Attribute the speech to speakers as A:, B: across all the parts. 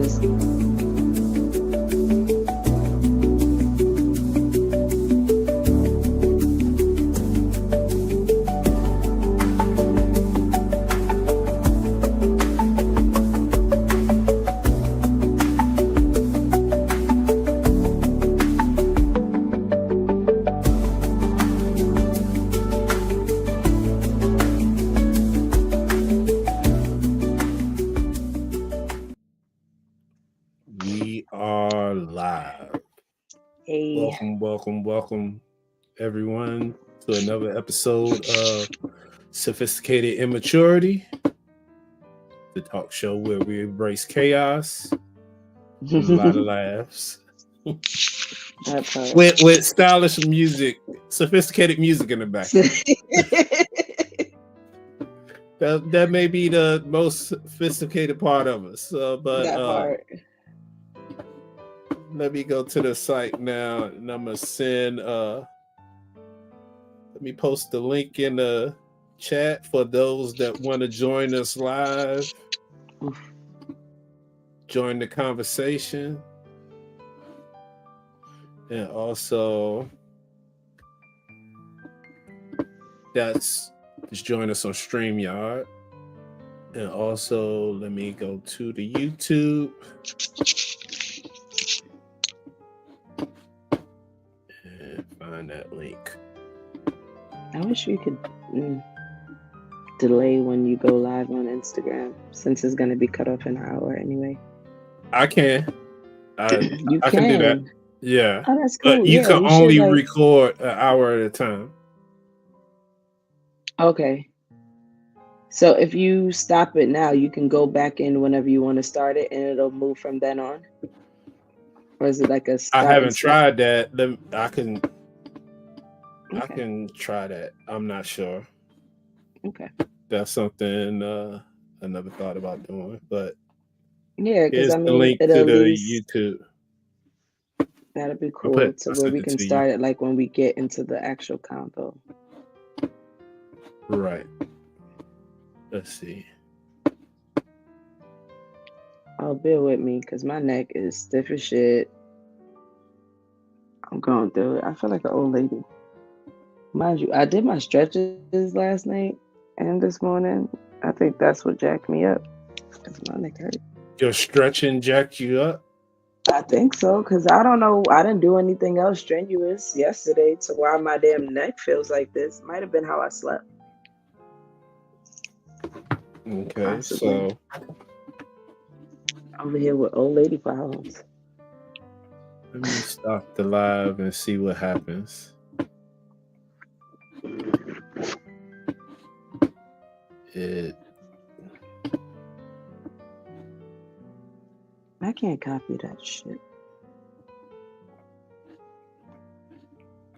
A: Peace.
B: We are live.
A: Hey.
B: Welcome, everyone, to another episode of Sophisticated Immaturity, the talk show where we embrace chaos and a lot of laughs. with stylish music, sophisticated music in the background. that may be the most sophisticated part of us, but
A: that part.
B: Let me go to the site now, and I'm gonna send. Let me post the link in the chat for those that want to join us live. Join the conversation, and also just join us on StreamYard. And also, let me go to the YouTube. Find that link.
A: I wish we could delay when you go live on Instagram, since it's going to be cut off in an hour anyway.
B: I can.
A: You
B: I can do that. Yeah.
A: Oh, that's cool.
B: But you can only record an hour at a time.
A: Okay. So if you stop it now, you can go back in whenever you want to start it, and it'll move from then on. Or is it like a start?
B: I haven't tried that. I can try that. I'm not sure.
A: Okay.
B: That's something I never thought about doing. But
A: yeah, because
B: the link to the YouTube.
A: That'd be cool to where we can start it like when we get into the actual convo.
B: Right. Let's see.
A: Oh, bear with me because my neck is stiff as shit. I'm going through it. I feel like an old lady. Mind you, I did my stretches last night and this morning. I think that's what jacked me up because my neck hurt.
B: Your stretching jacked you up?
A: I think so, because I don't know. I didn't do anything else strenuous yesterday to why my damn neck feels like this. Might have been how I slept.
B: Okay,
A: possibly.
B: So
A: over here with old lady problems.
B: Let me stop the live and see what happens.
A: I can't copy that shit.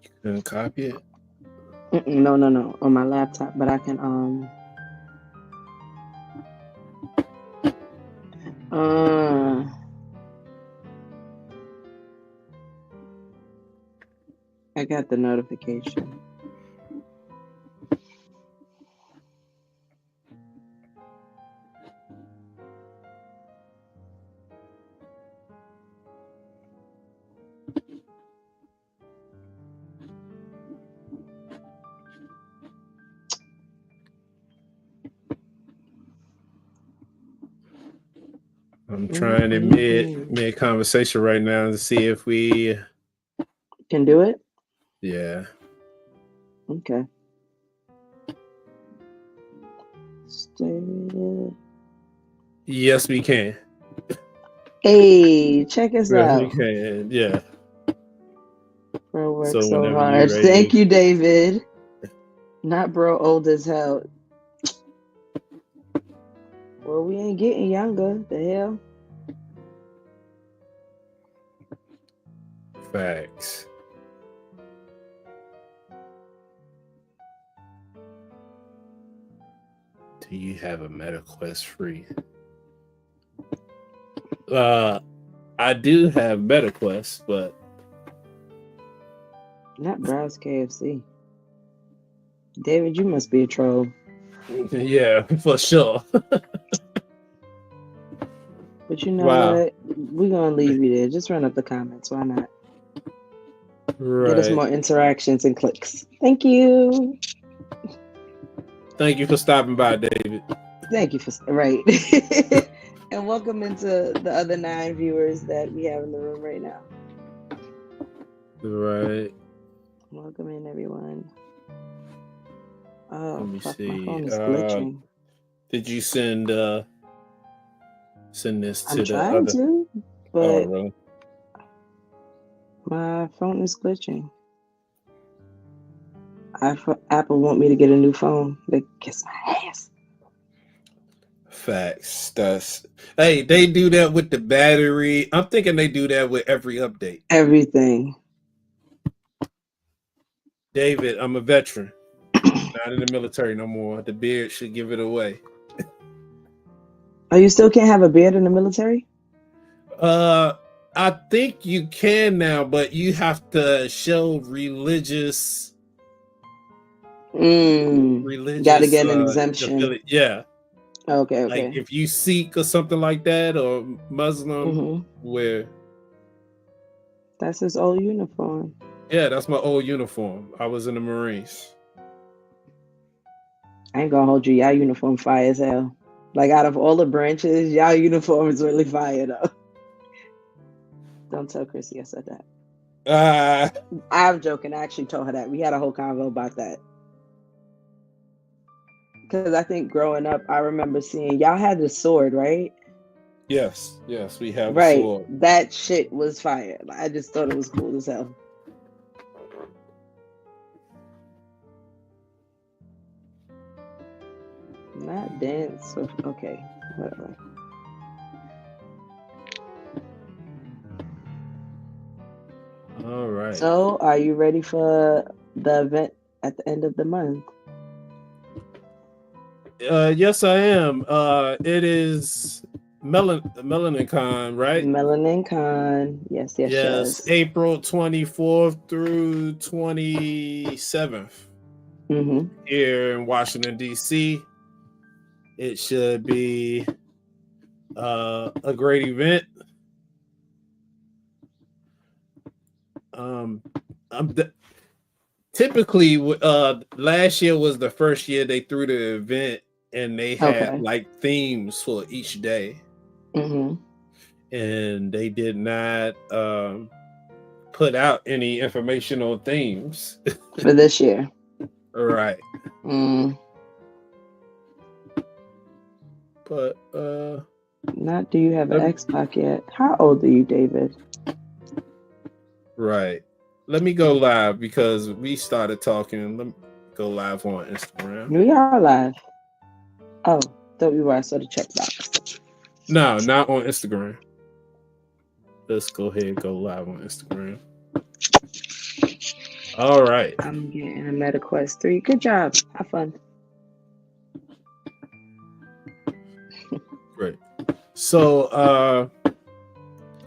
B: You couldn't copy it?
A: No, on my laptop, but I can I got the notification.
B: I'm trying in mid conversation right now to see if we
A: can do it.
B: Yeah.
A: Okay.
B: Yes, we can.
A: Hey, check us out.
B: We can. Yeah.
A: Bro works so hard. Thank you, David. Not bro old as hell. Well, we ain't getting younger. The hell?
B: Facts. Do you have a MetaQuest free? I do have MetaQuest, but
A: not browse KFC. David, you must be a troll.
B: Yeah, for sure.
A: But you know what? We're gonna leave you there. Just run up the comments. Why not? Get us
B: Right.
A: more interactions and clicks. Thank you.
B: Thank you for stopping by, David.
A: Thank you for right. And welcome into the other 9 viewers that we have in the room right now.
B: Right.
A: Welcome in, everyone. Oh,
B: Let me
A: fuck,
B: see.
A: my phone is glitching.
B: Did you send this to
A: I'm
B: the
A: trying
B: other?
A: to, but
B: Oh, really?
A: my phone is glitching. Apple want me to get a new phone. They kiss my ass.
B: Facts. Hey, they do that with the battery. I'm thinking they do that with every update.
A: Everything.
B: David, I'm a veteran. Not in the military no more. The beard should give it away.
A: Oh, you still can't have a beard in the military?
B: I think you can now, but you have to show religious.
A: Gotta get an exemption.
B: Yeah.
A: Okay.
B: Like if you Sikh or something like that, or Muslim, where
A: that's his old uniform.
B: Yeah, that's my old uniform. I was in the Marines.
A: I ain't gonna hold you. Y'all uniform fire as hell. Like out of all the branches, y'all uniform is really fire though. Don't tell Chrissy I said that. I'm joking. I actually told her that. We had a whole convo about that. Because I think growing up, I remember seeing y'all had the sword, right?
B: Yes, we have a sword.
A: That shit was fire. I just thought it was cool as hell. Not dance. Okay, whatever.
B: All right.
A: So, are you ready for the event at the end of the month?
B: Yes, I am. It is MelaninCon, right?
A: MelaninCon. Yes.
B: April 24th through 27th. Here in Washington, D.C. It should be a great event. Typically, last year was the first year they threw the event, and they had like themes for each day. And they did not put out any information on themes
A: for this year.
B: Right. But
A: not do you have an X-Pac yet? How old are you, David?
B: Right. Let me go live because we started talking. Let me go live on Instagram.
A: We are live. Oh, thought we were. I saw the checkbox.
B: No, not on Instagram. Let's go ahead and go live on Instagram. All right.
A: I'm getting a MetaQuest 3. Good job. Have fun.
B: Great. So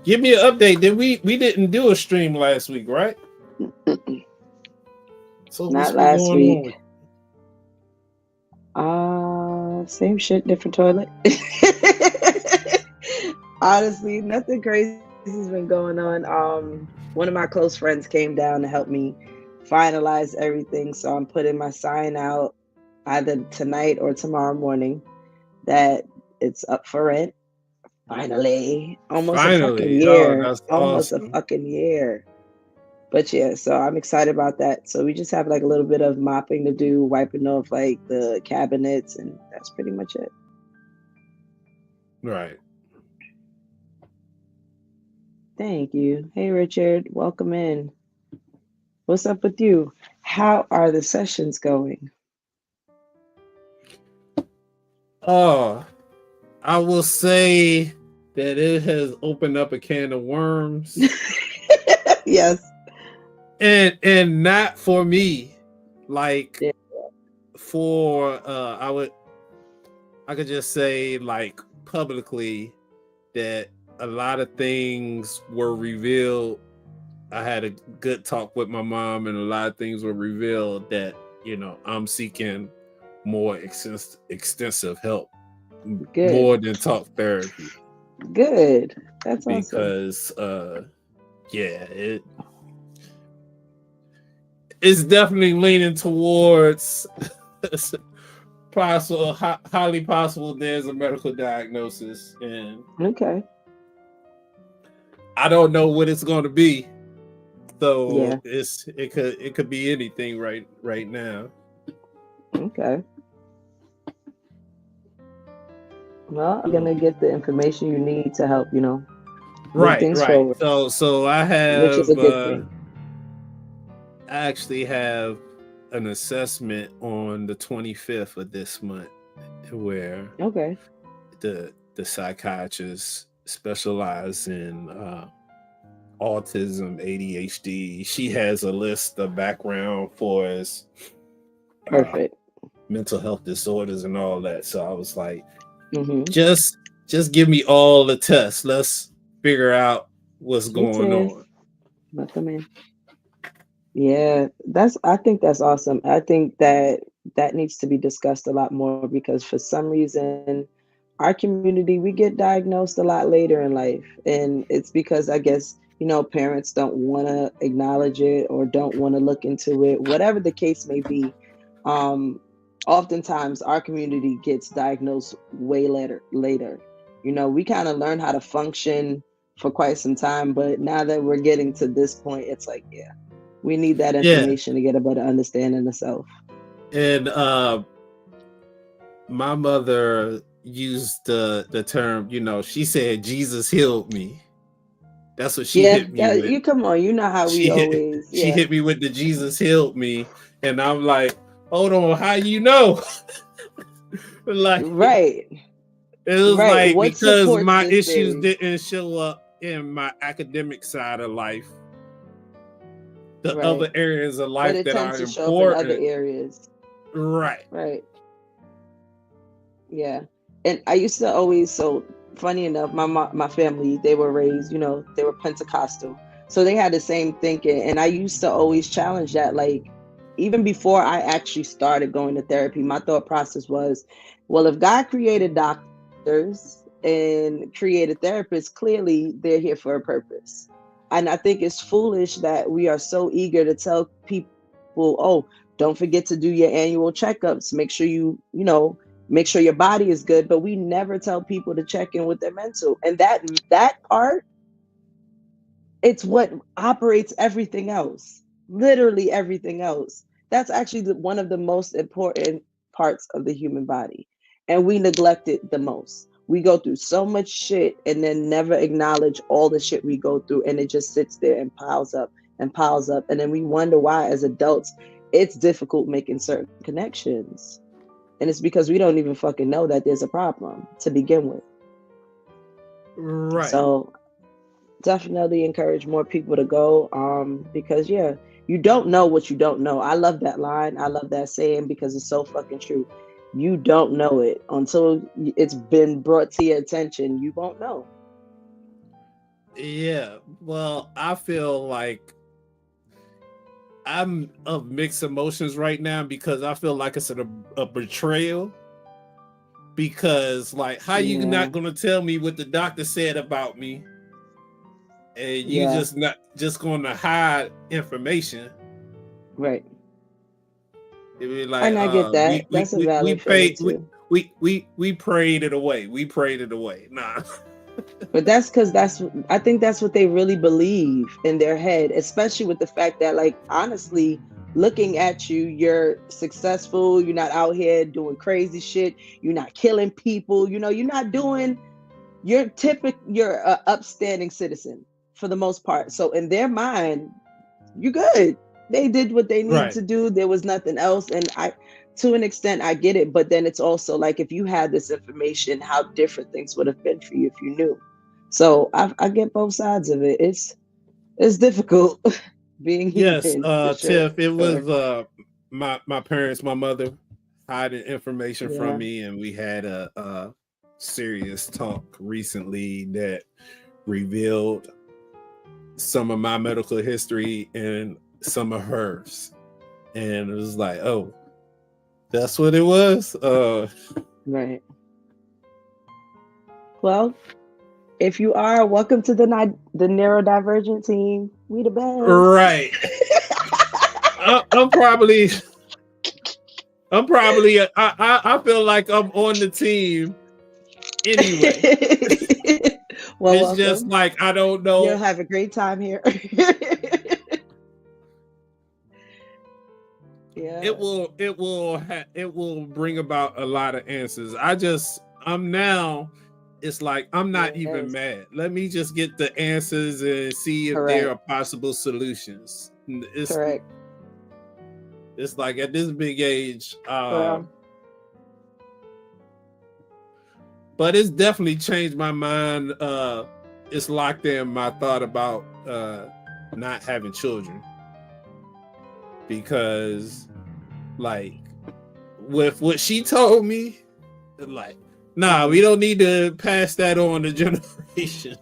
B: give me an update. We didn't do a stream last week, right? So
A: not last week. Same shit, different toilet. Honestly, nothing crazy has been going on. One of my close friends came down to help me finalize everything, so I'm putting my sign out either tonight or tomorrow morning that it's up for rent. Finally, almost a fucking year.
B: That's awesome.
A: A fucking year. But yeah, so I'm excited about that. So we just have like a little bit of mopping to do, wiping off like the cabinets, and that's pretty much it.
B: Right.
A: Thank you. Hey, Richard, welcome in. What's up with you? How are the sessions going?
B: I will say that it has opened up a can of worms.
A: Yes.
B: And not for me. Like for I could just say like publicly that a lot of things were revealed. I had a good talk with my mom, and a lot of things were revealed that, I'm seeking more extensive help. Good. More than talk therapy.
A: Good. That's awesome.
B: because yeah, it's definitely leaning towards highly possible there's a medical diagnosis, and
A: Okay.
B: I don't know what it's going to be. So
A: Yeah.
B: it could be anything right now.
A: Okay. Well, I'm gonna get the information you need to help, move things
B: Right.
A: forward,
B: So
A: which is a good thing.
B: I actually have an assessment on the 25th of this month where
A: Okay.
B: the psychiatrist specializes in autism, ADHD. She has a list of background for us,
A: Perfect.
B: mental health disorders and all that. So I was like,
A: Mm-hmm.
B: just give me all the tests. Let's figure out what's
A: Hey,
B: going
A: Tiff.
B: on.
A: Welcome in. Yeah, I think that's awesome. I think that needs to be discussed a lot more because for some reason our community we get diagnosed a lot later in life, and it's because I guess parents don't want to acknowledge it or don't want to look into it, whatever the case may be. um Oftentimes our community gets diagnosed way later. We kind of learn how to function for quite some time, but now that we're getting to this point, it's like, yeah, we need that
B: Yeah.
A: information to get a better understanding of self.
B: And my mother used the term, she said Jesus healed me. That's what she
A: Yeah,
B: hit me
A: that
B: with.
A: you come on, you know how we always,
B: She
A: yeah.
B: hit me with the Jesus healed me, and I'm like, hold on, how you know? Like,
A: Right,
B: it was
A: right.
B: like
A: What
B: because
A: supports
B: my
A: this
B: issues
A: theory?
B: didn't show up in my academic side of life. The
A: Right.
B: other areas of
A: But
B: life
A: it
B: that
A: tends
B: are
A: to show up in other
B: important.
A: areas.
B: Right.
A: Right. Yeah. And I used to always, so funny enough, my family, they were raised, they were Pentecostal. So they had the same thinking. And I used to always challenge that. Like, even before I actually started going to therapy, my thought process was, well, if God created doctors and created therapists, clearly they're here for a purpose. And I think it's foolish that we are so eager to tell people, oh, don't forget to do your annual checkups. Make sure your body is good, but we never tell people to check in with their mental. And that part, it's what operates everything else. Literally everything else. That's actually one of the most important parts of the human body. And we neglect it the most. We go through so much shit and then never acknowledge all the shit we go through, and it just sits there and piles up and piles up. And then we wonder why as adults it's difficult making certain connections. And it's because we don't even fucking know that there's a problem to begin with.
B: Right.
A: So definitely encourage more people to go, because yeah, you don't know what you don't know. I love that line. I love that saying because it's so fucking true. You don't know it until it's been brought to your attention. You won't know.
B: Yeah. Well, I feel like I'm of mixed emotions right now because I feel like it's a betrayal. Because like, how you
A: Yeah,
B: not gonna tell me what the doctor said about me, and you
A: yeah,
B: just not just gonna hide information?
A: right.
B: It be like,
A: And I get that. That's a
B: we
A: valid feeling
B: paid
A: too.
B: we prayed it away. We prayed it away. Nah.
A: But that's because I think that's what they really believe in their head, especially with the fact that, like, honestly, looking at you, you're successful, you're not out here doing crazy shit, you're not killing people, you're not doing, you're a upstanding citizen for the most part. So in their mind, you're good. They did what they needed
B: Right.
A: to do. There was nothing else. And to an extent, I get it. But then it's also like, if you had this information, how different things would have been for you if you knew. So I get both sides of it. It's difficult being
B: Yes,
A: human for sure.
B: Tiff, it was my parents, my mother hiding information from
A: Yeah.
B: me, and we had a serious talk recently that revealed some of my medical history and some of hers. And it was like, oh, that's what it was.
A: Right. Well, If you are, welcome to the neurodivergent team. We the best.
B: Right. I'm probably I feel like I'm on the team anyway.
A: Well,
B: It's just
A: welcome.
B: like I don't
A: You'll
B: know.
A: have a great time here. Yeah,
B: It will bring about a lot of answers. I'm now, it's like I'm not
A: yes,
B: even mad. Let me just get the answers and see if there
A: correct,
B: are possible solutions.
A: correct.
B: It's like at this big age,
A: Well,
B: but it's definitely changed my mind. It's locked in my thought about not having children, because like with what she told me, like, nah, we don't need to pass that on to generations.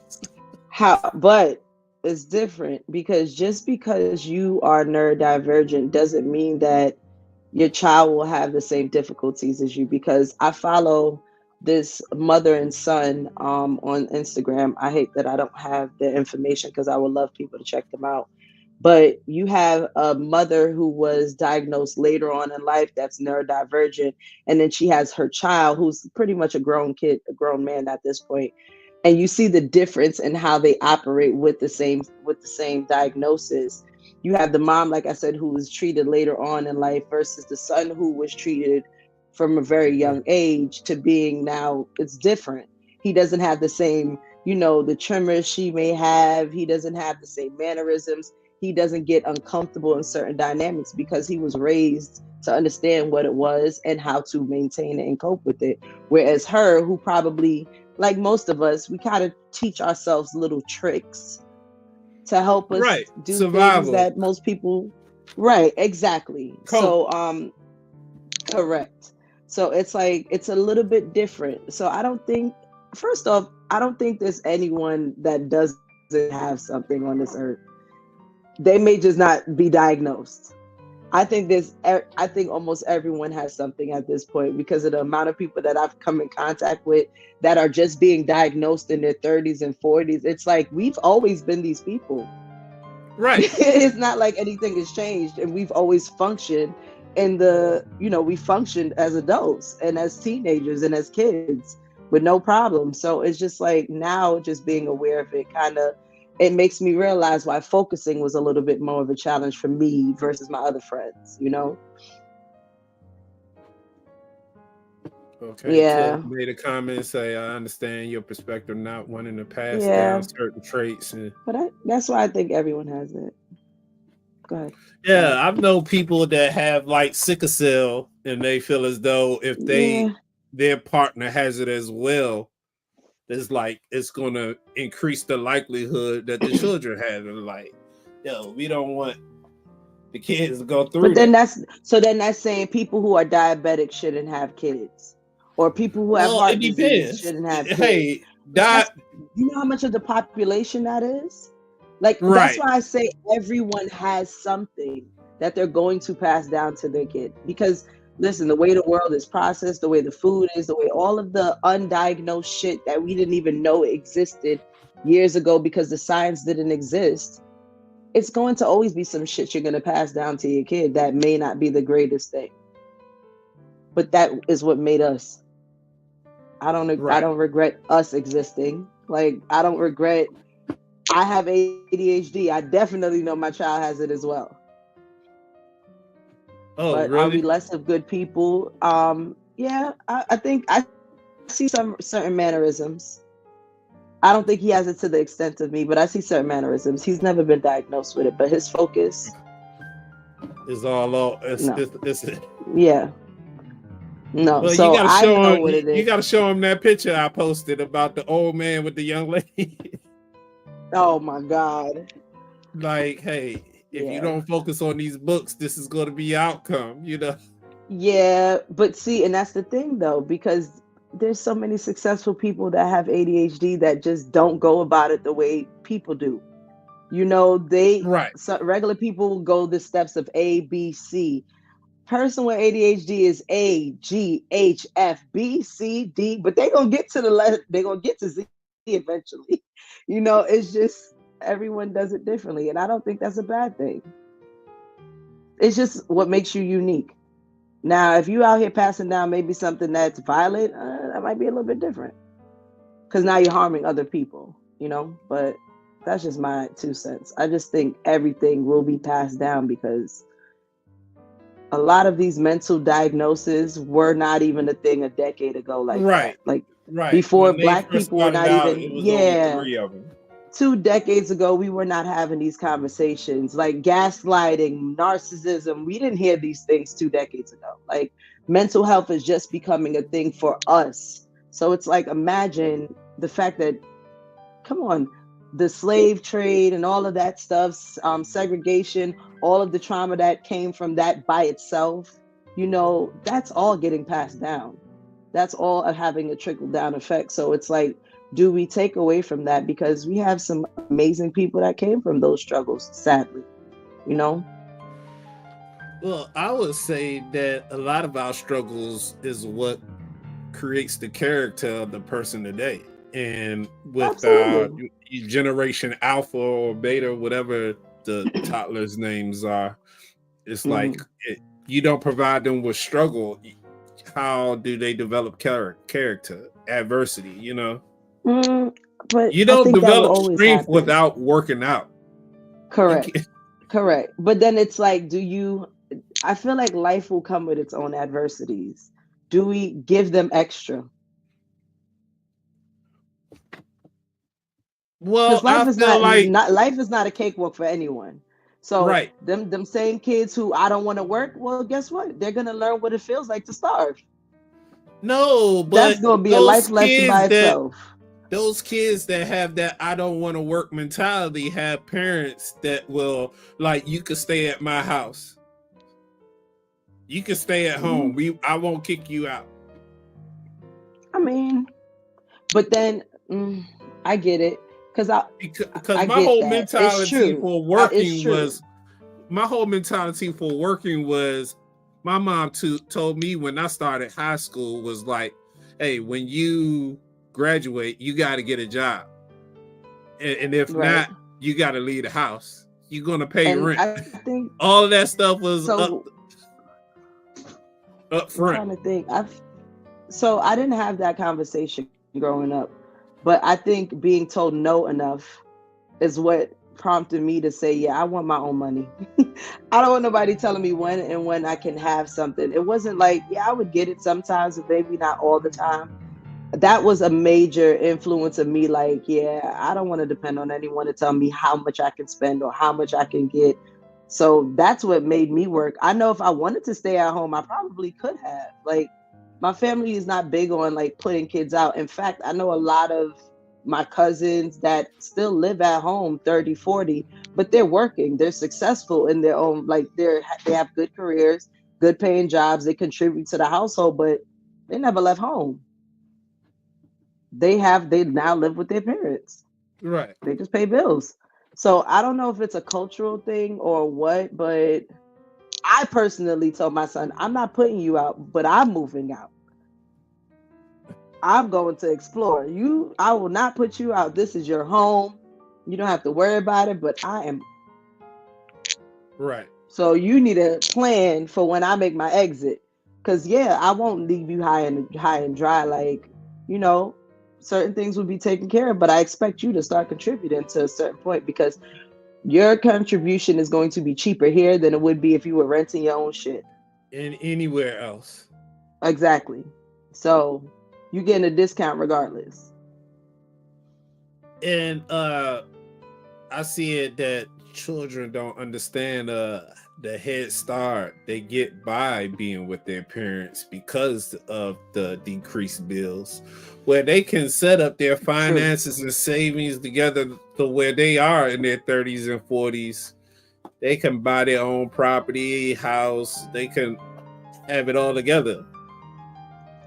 A: how, but it's different because just because you are neurodivergent doesn't mean that your child will have the same difficulties as you. Because I follow this mother and son on Instagram. I hate that I don't have the information because I would love people to check them out. But you have a mother who was diagnosed later on in life that's neurodivergent, and then she has her child who's pretty much a grown kid, a grown man at this point, and you see the difference in how they operate with the same diagnosis. You have the mom, like I said, who was treated later on in life versus the son who was treated from a very young age to being now it's different. He doesn't have the same, the tremors she may have. He doesn't have the same mannerisms. He doesn't get uncomfortable in certain dynamics because he was raised to understand what it was and how to maintain it and cope with it. Whereas her, who probably, like most of us, we kind of teach ourselves little tricks to help us
B: Right.
A: do things
B: Survival.
A: that most people, right, exactly.
B: Cope.
A: So correct. So it's like it's a little bit different. So I don't think, first off, I don't think there's anyone that doesn't have something on this earth. They may just not be diagnosed. I think almost everyone has something at this point because of the amount of people that I've come in contact with that are just being diagnosed in their 30s and 40s. It's like we've always been these people.
B: Right.
A: It's not like anything has changed, and we've always functioned we functioned as adults and as teenagers and as kids with no problem. So it's just like now just being aware of it kind of, it makes me realize why focusing was a little bit more of a challenge for me versus my other friends.
B: Okay. Tiff
A: Yeah,
B: made a comment, say, I understand your perspective, not wanting to pass down
A: yeah,
B: certain traits. And
A: but that's why I think everyone has it. Go ahead.
B: yeah,
A: Sorry.
B: I've known people that have like sickle cell and they feel as though if
A: Yeah,
B: their partner has it as well, it's like it's gonna increase the likelihood that the children have it. Like, yo, we don't want the kids to go
A: but
B: through
A: then
B: that.
A: that's saying people who are diabetic shouldn't have kids, or people who have
B: Well, it
A: heart disease
B: depends.
A: shouldn't have kids.
B: Hey,
A: But
B: that
A: you know how much of the population that is? Like that's
B: right,
A: why I say everyone has something that they're going to pass down to their kid. Because listen, the way the world is processed, the way the food is, the way all of the undiagnosed shit that we didn't even know existed years ago because the science didn't exist, it's going to always be some shit you're going to pass down to your kid that may not be the greatest thing. But that is what made us. I
B: right.
A: don't regret us existing. Like I don't regret I have ADHD. I definitely know my child has it as well.
B: Oh,
A: But are we
B: really?
A: less of good people? Yeah, I think I see some certain mannerisms. I don't think he has it to the extent of me, but I see certain mannerisms. He's never been diagnosed with it, but his focus,
B: It's all all
A: no.
B: it's
A: Yeah, no.
B: well, you
A: So
B: gotta
A: I
B: show
A: know
B: him.
A: what it
B: You
A: is.
B: gotta show him that picture I posted about the old man with the young lady.
A: Oh my God.
B: Like, hey, if you
A: Yeah.
B: don't focus on these books, this is going to be outcome. You know,
A: Yeah, but see, and that's the thing though, because there's so many successful people that have ADHD that just don't go about it the way people do.
B: right?
A: Regular people go the steps of A, B, C. Person with ADHD is A, G, H, F, B, C, D, but they gonna get to Z. eventually. It's just everyone does it differently. And I don't think that's a bad thing. It's just what makes you unique. Now, if you out here passing down maybe something that's violent, that might be a little bit different. Because now you're harming other people. But that's just my 2 cents. I just think everything will be passed down because a lot of these mental diagnoses were not even a thing a decade ago like that.
B: Right,
A: Like
B: right.
A: before
B: When they
A: black
B: first
A: people were
B: started
A: not
B: out,
A: even,
B: it was only
A: yeah,
B: 3 of them.
A: 2 decades ago, we were not having these conversations like gaslighting, narcissism. We didn't hear these things 2 decades ago. Like mental health is just becoming a thing for us. So it's like, imagine the fact that, come on, the slave trade and all of that stuff, segregation, all of the trauma that came from that by itself, that's all getting passed down. That's all having a trickle down effect. So it's like, do we take away from that? Because we have some amazing people that came from those struggles, sadly, you know?
B: Well, I would say that a lot of our struggles is what creates the character of the person today. And with
A: Absolutely.
B: generation alpha or beta, whatever the toddlers' names are, it's like
A: Mhm.
B: you don't provide them with struggle. How do they develop character? Adversity.
A: Mm, but
B: You
A: I
B: don't
A: think that will
B: develop
A: always
B: strength
A: happen.
B: without working out. You
A: Correct.
B: can't.
A: Correct. But then it's like, I feel like life will come with its own adversities. Do we give them extra? Because
B: Well, I feel like
A: life is not a cakewalk for anyone. So
B: right.
A: them same kids who I don't want to work, well, guess what? They're gonna learn what it feels like to starve.
B: No,
A: That's
B: but
A: gonna be a
B: those
A: life lesson
B: kids
A: by
B: that
A: itself.
B: those kids that have that I don't want to work mentality have parents that will like you could stay at my house. You can stay at
A: Mm,
B: home. I won't kick you out.
A: I mean, but then I get it because
B: Because
A: I
B: my
A: get
B: whole
A: that. It's
B: mentality
A: true.
B: for
A: It's
B: working
A: true.
B: was my mom told me when I started high school was like, hey, when you graduate, you got to get a job. And if
A: Right.
B: not, you got to leave the house. You're going to pay
A: And
B: rent.
A: I think
B: All of that stuff was
A: so.
B: up
A: I'm
B: front.
A: trying to think. I didn't have that conversation growing up, but I think being told no enough is what prompted me to say, yeah, I want my own money. I don't want nobody telling me when I can have something. It wasn't like, yeah, I would get it sometimes, but maybe not all the time. That was a major influence of me. Like, yeah, I don't want to depend on anyone to tell me how much I can spend or how much I can get. So that's what made me work. I know if I wanted to stay at home, I probably could have. Like, my family is not big on like putting kids out. In fact, I know a lot of my cousins that still live at home 30, 40, but they're working. They're successful in their own, like they have good careers, good paying jobs, they contribute to the household, but they never left home. They now live with their parents.
B: Right.
A: They just pay bills. So I don't know if it's a cultural thing or what, but I personally told my son, I'm not putting you out, but I'm moving out. I'm going to explore. I will not put you out. This is your home. You don't have to worry about it, but I am.
B: Right.
A: So you need a plan for when I make my exit. Cause yeah, I won't leave you high and dry. Like, you know, certain things will be taken care of, but I expect you to start contributing to a certain point because your contribution is going to be cheaper here than it would be if you were renting your own shit.
B: And anywhere else.
A: Exactly. So you getting a discount regardless.
B: And I see it that children don't understand the head start they get by being with their parents because of the decreased bills, where they can set up their
A: True.
B: finances and savings together to where they are in their 30s and 40s. They can buy their own property, house, they can have it all together.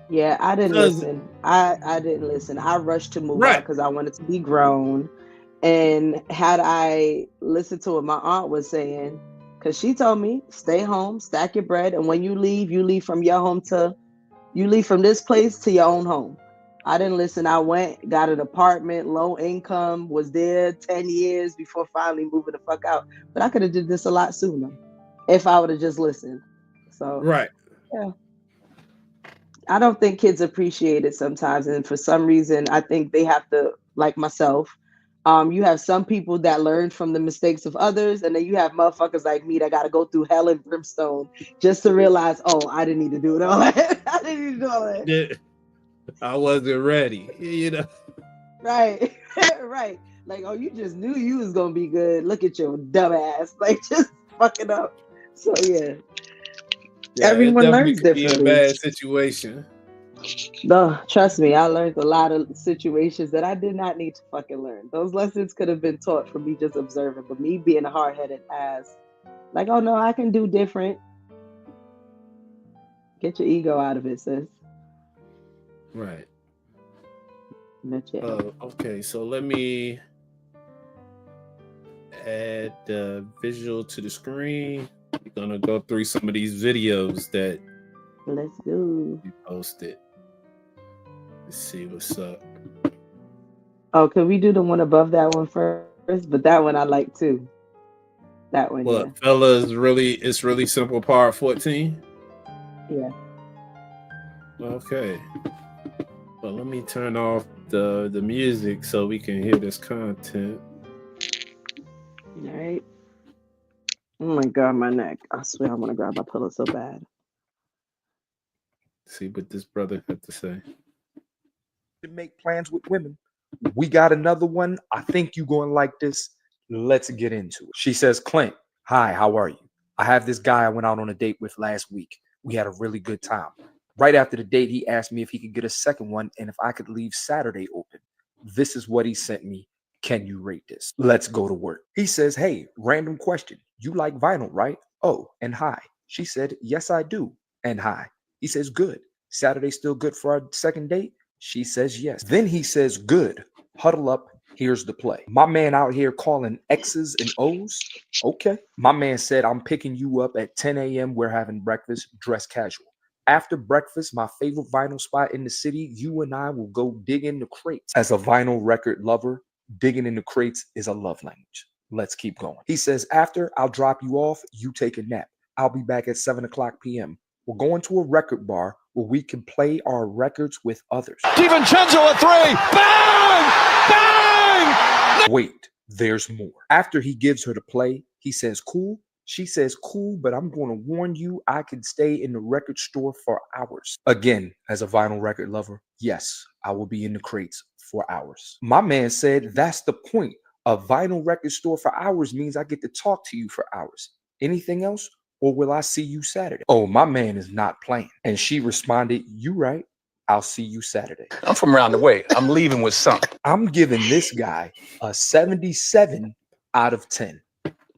A: Yeah, I didn't
B: Because
A: listen. I didn't listen. I rushed to move out
B: right,
A: because I wanted to be grown. And had I listened to what my aunt was saying, because she told me, stay home, stack your bread, and when you leave from your home to you leave from this place to your own home. I didn't listen. I went, got an apartment, low income, was there 10 years before finally moving the fuck out. But I could have did this a lot sooner if I would have just listened. So
B: Right.
A: yeah. I don't think kids appreciate it sometimes. And for some reason, I think they have to, like myself, you have some people that learn from the mistakes of others, and then you have motherfuckers like me that got to go through hell and brimstone just to realize, oh, I didn't need to do it all that. I didn't need to do all that.
B: Yeah, I wasn't ready. You know.
A: Right. Right. Like, oh, you just knew you was gonna be good. Look at your dumb ass. Like, just fucking up. So yeah,
B: Yeah, it
A: everyone
B: definitely
A: learns
B: could be a
A: differently.
B: bad situation.
A: No, trust me, I learned a lot of situations that I did not need to fucking learn. Those lessons could have been taught from me just observing, but me being a hard headed ass, like, oh no, I can do different. Get your ego out of it, sis.
B: Right.
A: But yeah,
B: Okay, so let me add the visual to the screen. We're gonna go through some of these videos that
A: let's go.
B: you posted. Let's see what's up.
A: Oh, can we do the one above that one first? But that one I like too. That one, yeah.
B: What, fellas? It's really simple. Part 14.
A: Yeah.
B: Okay. Well, let me turn off the music so we can hear this content.
A: All right. Oh my god, my neck. I swear I want to grab my pillow so bad.
B: See what this brother had to say.
C: To make plans with women. We got another one. I think you're going to like this. Let's get into it. She says, Clint, hi, how are you? I have this guy I went out on a date with last week. We had a really good time. Right after the date, he asked me if he could get a second one and if I could leave Saturday open. This is what he sent me. Can you rate this? Let's go to work. He says, hey, random question. You like vinyl, right? Oh, and hi. She said, yes, I do. And hi. He says, good. Saturday still good for our second date? She says yes. Then he says, good. Huddle up. Here's the play. My man out here calling X's and O's. Okay. My man said, I'm picking you up at 10 a.m. We're having breakfast, dress casual. After breakfast, my favorite vinyl spot in the city, you and I will go dig in the crates. As a vinyl record lover, digging in the crates is a love language. Let's keep going. He says, after, I'll drop you off. You take a nap. I'll be back at 7 o'clock p.m. We're going to a record bar where we can play our records with others.
D: DiVincenzo a three. Bang! Bang!
C: Wait, there's more. After he gives her the play, he says, cool. She says, cool, but I'm going to warn you, I can stay in the record store for hours. Again, as a vinyl record lover, yes, I will be in the crates for hours. My man said, that's the point. A vinyl record store for hours means I get to talk to you for hours. Anything else? Or will I see you Saturday? Oh, my man is not playing. And she responded, you right. I'll see you Saturday.
D: I'm from around the way. I'm leaving with something.
C: I'm giving this guy a 77 out of 10.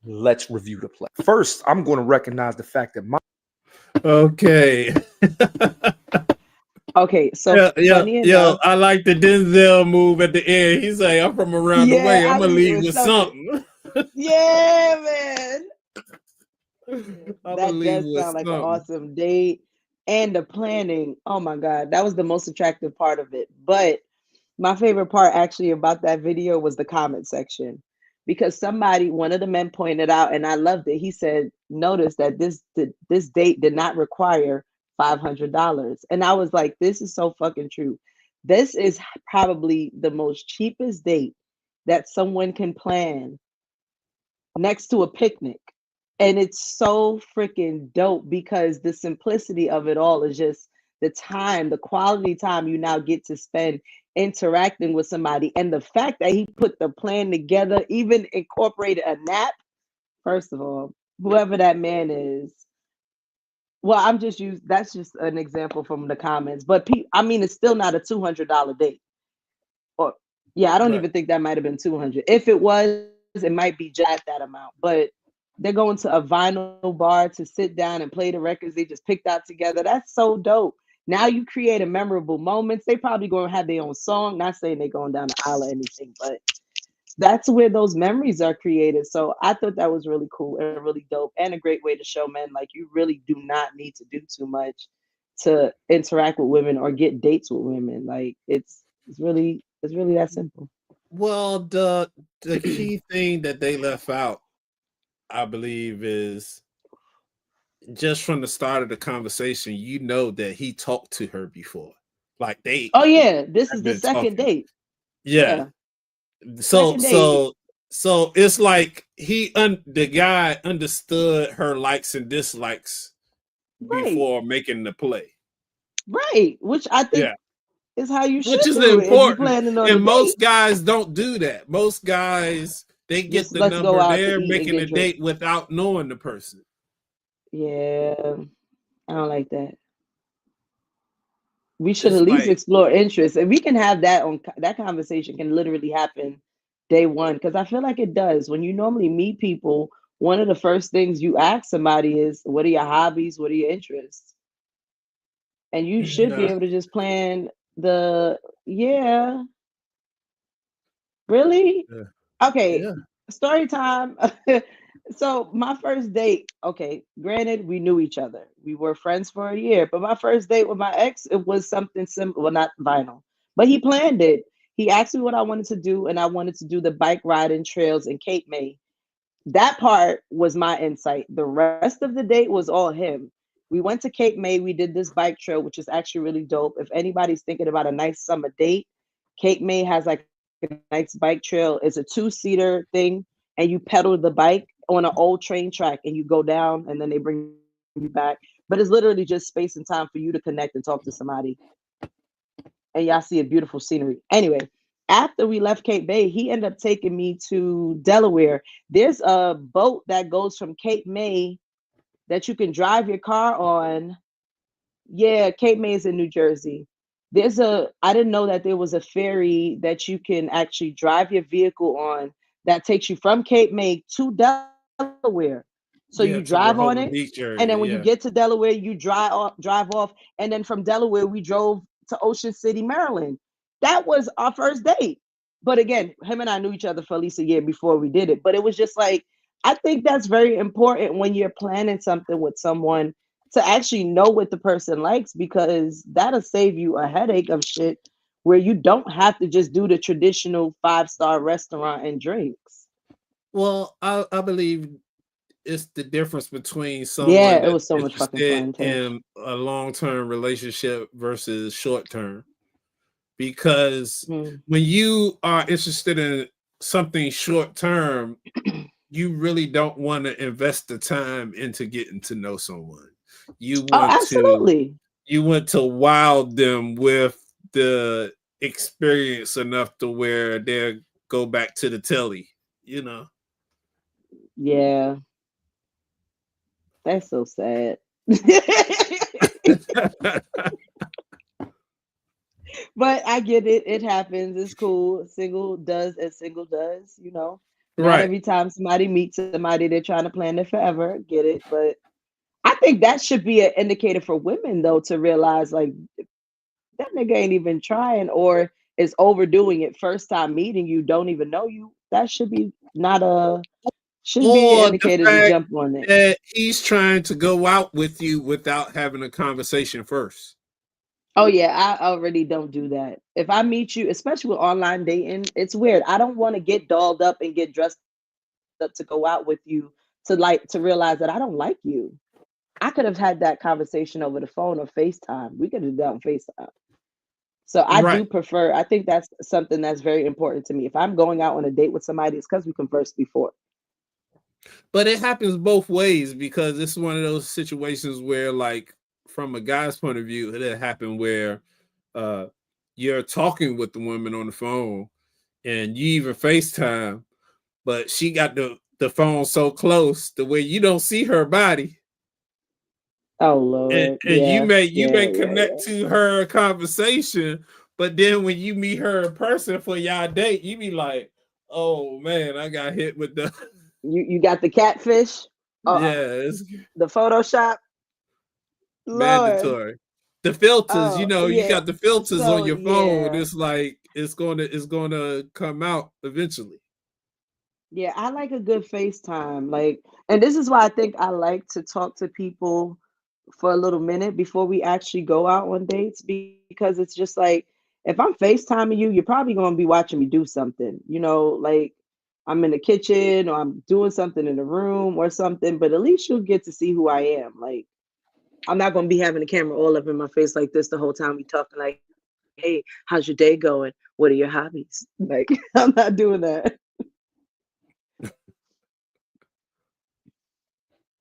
C: Let's review the play. First, I'm going to recognize the fact that my...
B: Okay.
A: Okay, so funny enough,
B: I like the Denzel move at the end. He's like, I'm from around the way. I'm gonna leave with something.
A: Yeah, man.
B: I'm
A: That does sound like an awesome date. And the planning, oh my God, that was the most attractive part of it. But my favorite part actually about that video was the comment section. Because one of the men pointed out, and I loved it. He said, notice that this date did not require $500. And I was like, this is so fucking true. This is probably the most cheapest date that someone can plan next to a picnic. And it's so freaking dope because the simplicity of it all is just the time, the quality time you now get to spend interacting with somebody. And the fact that he put the plan together, even incorporated a nap. First of all, whoever that man is, well, that's just an example from the comments. But I mean, it's still not a $200 date. Or yeah, I don't even think that might have been 200. If it was, it might be just at that amount. But they're going to a vinyl bar to sit down and play the records they just picked out together. That's so dope. Now you create a memorable moments. They probably going to have their own song. Not saying they're going down the aisle or anything, but that's where those memories are created. So I thought that was really cool and really dope and a great way to show men like you really do not need to do too much to interact with women or get dates with women. Like it's really that simple.
B: Well, the key thing that they left out, I believe, is just from the start of the conversation, you know that he talked to her before. Like they
A: Oh yeah, this is
B: have
A: the
B: been
A: second
B: talking.
A: date.
B: Yeah.
A: Yeah,
B: So
A: second date.
B: so it's like the guy understood her likes and dislikes
A: Right,
B: before making the play.
A: right. Which I think
B: Yeah.
A: is how you
B: Which
A: should
B: is
A: do it if you're
B: important.
A: planning on a
B: And
A: date.
B: most guys don't do that. Most guys, they get
A: Just
B: the
A: let's go
B: number,
A: out to
B: they're
A: eat and
B: making
A: get
B: a
A: drunk.
B: date without knowing the person.
A: Yeah, I don't like that. We should
B: It's
A: at least
B: like,
A: explore interests, and we can have that on that conversation can literally happen day one because I feel like it does. When you normally meet people, one of the first things you ask somebody is, "What are your hobbies? What are your interests?" And you should be
B: yeah,
A: able to just plan the yeah, really?
B: yeah,
A: Okay,
B: yeah.
A: story time. So my first date, okay, granted, we knew each other. We were friends for a year, but my first date with my ex, it was something simple. Well, not vinyl, but he planned it. He asked me what I wanted to do, and I wanted to do the bike riding trails in Cape May. That part was my insight. The rest of the date was all him. We went to Cape May. We did this bike trail, which is actually really dope. If anybody's thinking about a nice summer date, Cape May has like a nice bike trail. It's a two-seater thing, and you pedal the bike on an old train track, and you go down, and then they bring you back. But it's literally just space and time for you to connect and talk to somebody, and y'all see a beautiful scenery. Anyway, after we left Cape Bay, he ended up taking me to Delaware. There's a boat that goes from Cape May that you can drive your car on. Yeah, Cape May is in New Jersey. I didn't know that there was a ferry that you can actually drive your vehicle on that takes you from Cape May to Delaware. So you drive
B: Yeah,
A: on
B: to
A: it,
B: Rehoboth Beach
A: and then when
B: area.
A: you get
B: Yeah.
A: to Delaware, you drive off, and then from Delaware we drove to Ocean City, Maryland. That was our first date. But again, him and I knew each other for at least a year before we did it. But it was just like I think that's very important when you're planning something with someone to actually know what the person likes because that'll save you a headache of shit where you don't have to just do the traditional 5-star restaurant and drinks.
B: Well, I believe it's the difference between someone
A: Yeah, it
B: that's
A: was so much fucking
B: interested
A: fun, Tish.
B: in a long-term relationship versus short-term. Because
A: Mm.
B: when you are interested in something short-term, you really don't want to invest the time into getting to know someone. You
A: Oh,
B: want to
A: absolutely.
B: wow them with the experience enough to where they'll go back to the telly, you know.
A: Yeah, that's so sad. But I get it. It happens. It's cool. Single does as single does, you know. Not
B: Right.
A: every time somebody meets somebody, they're trying to plan it forever. Get it. But I think that should be an indicator for women though to realize like that nigga ain't even trying or is overdoing it. First time meeting you, don't even know you. That should be not a should be your
B: Or the
A: indicator to
B: fact
A: jump on it.
B: that he's trying to go out with you without having a conversation first.
A: Oh yeah, I already don't do that. If I meet you, especially with online dating, it's weird. I don't want to get dolled up and get dressed up to go out with you to realize that I don't like you. I could have had that conversation over the phone or FaceTime. We could have done FaceTime. So I do
B: Right.
A: prefer, I think that's something that's very important to me. If I'm going out on a date with somebody, it's because we conversed before.
B: But it happens both ways because it's one of those situations where, like, from a guy's point of view, it happened where uh you're talking with the woman on the phone and you even FaceTime, but she got the phone so close the way you don't see her body.
A: Oh
B: And,
A: Lord.
B: and you
A: Yeah.
B: may
A: Yeah. Yeah.
B: connect
A: Yeah.
B: to her conversation, but then when you meet her in person for y'all date, you be like, oh man, I got hit with the
A: You got the catfish,
B: yeah, it's
A: the Photoshop. Lord.
B: mandatory. The filters,
A: Oh
B: you
A: yeah.
B: got the filters on
A: So
B: your phone.
A: yeah.
B: It's like it's gonna come out eventually.
A: Yeah, I like a good FaceTime. Like, and this is why I think I like to talk to people for a little minute before we actually go out on dates, because it's just like, if I'm FaceTiming you, you're probably going to be watching me do something, like I'm in the kitchen or I'm doing something in the room or something, but at least you'll get to see who I am. Like, I'm not going to be having the camera all up in my face like this the whole time we talking, like, hey, how's your day going? What are your hobbies? Like, I'm not doing that.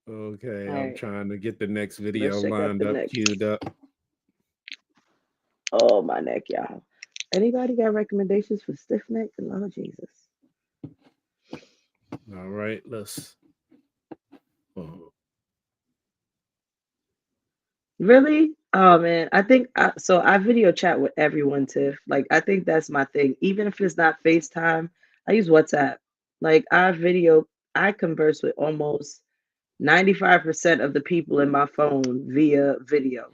B: Okay,
A: All
B: I'm
A: right,
B: trying to get the next video
A: let's check out
B: lined
A: the
B: up,
A: next.
B: queued up.
A: Oh, my neck, y'all. Anybody got recommendations for stiff neck? Lord Jesus.
B: All right, let's. Oh,
A: Really? Oh man, I think so. I video chat with everyone, Tiff. Like, I think that's my thing. Even if it's not FaceTime, I use WhatsApp. Like, I converse with almost 95% of the people in my phone via video.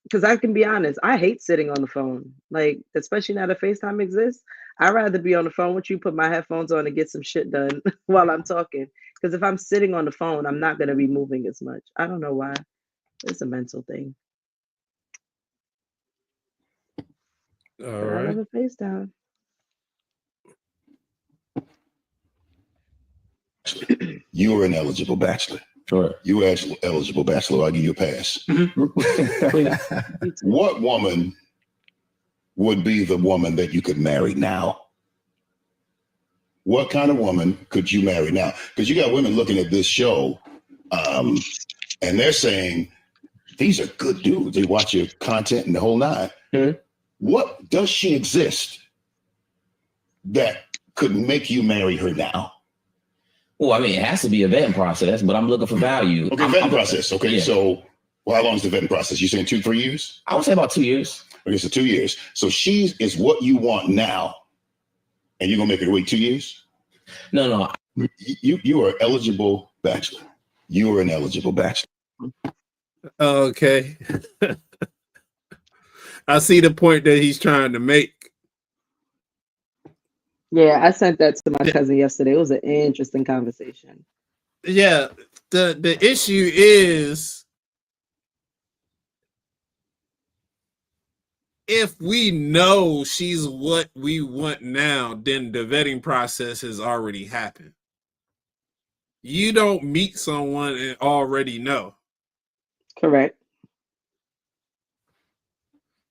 A: Because I can be honest, I hate sitting on the phone. Like, especially now that FaceTime exists, I'd rather be on the phone with you, put my headphones on, and get some shit done while I'm talking. Because if I'm sitting on the phone, I'm not going to be moving as much. I don't know why. It's a mental thing.
B: all
A: But I
B: right.
A: love a FaceTime.
E: You are an eligible bachelor.
F: Sure.
E: You are actually eligible bachelor. I'll give you a pass.
F: Please.
E: What woman would be the woman that you could marry now? What kind of woman could you marry now? Because you got women looking at this show, and they're saying, these are good dudes. They watch your content and the whole nine.
F: Mhm.
E: What does she exist that could make you marry her now?
F: Well, I mean, it has to be a vetting process, but I'm looking for value.
E: Okay, vetting process. Okay,
F: yeah.
E: so how long is the vetting process? You saying 2-3 years?
F: I would say about 2 years.
E: Okay, so 2 years. So she is what you want now, and you're gonna make her wait 2 years?
F: No.
E: You are eligible bachelor. You are an eligible bachelor.
B: Okay. I see the point that he's trying to make.
A: Yeah, I sent that to my cousin yesterday. It was an interesting conversation.
B: Yeah, the issue is, if we know she's what we want now, then the vetting process has already happened. You don't meet someone and already know.
A: Correct.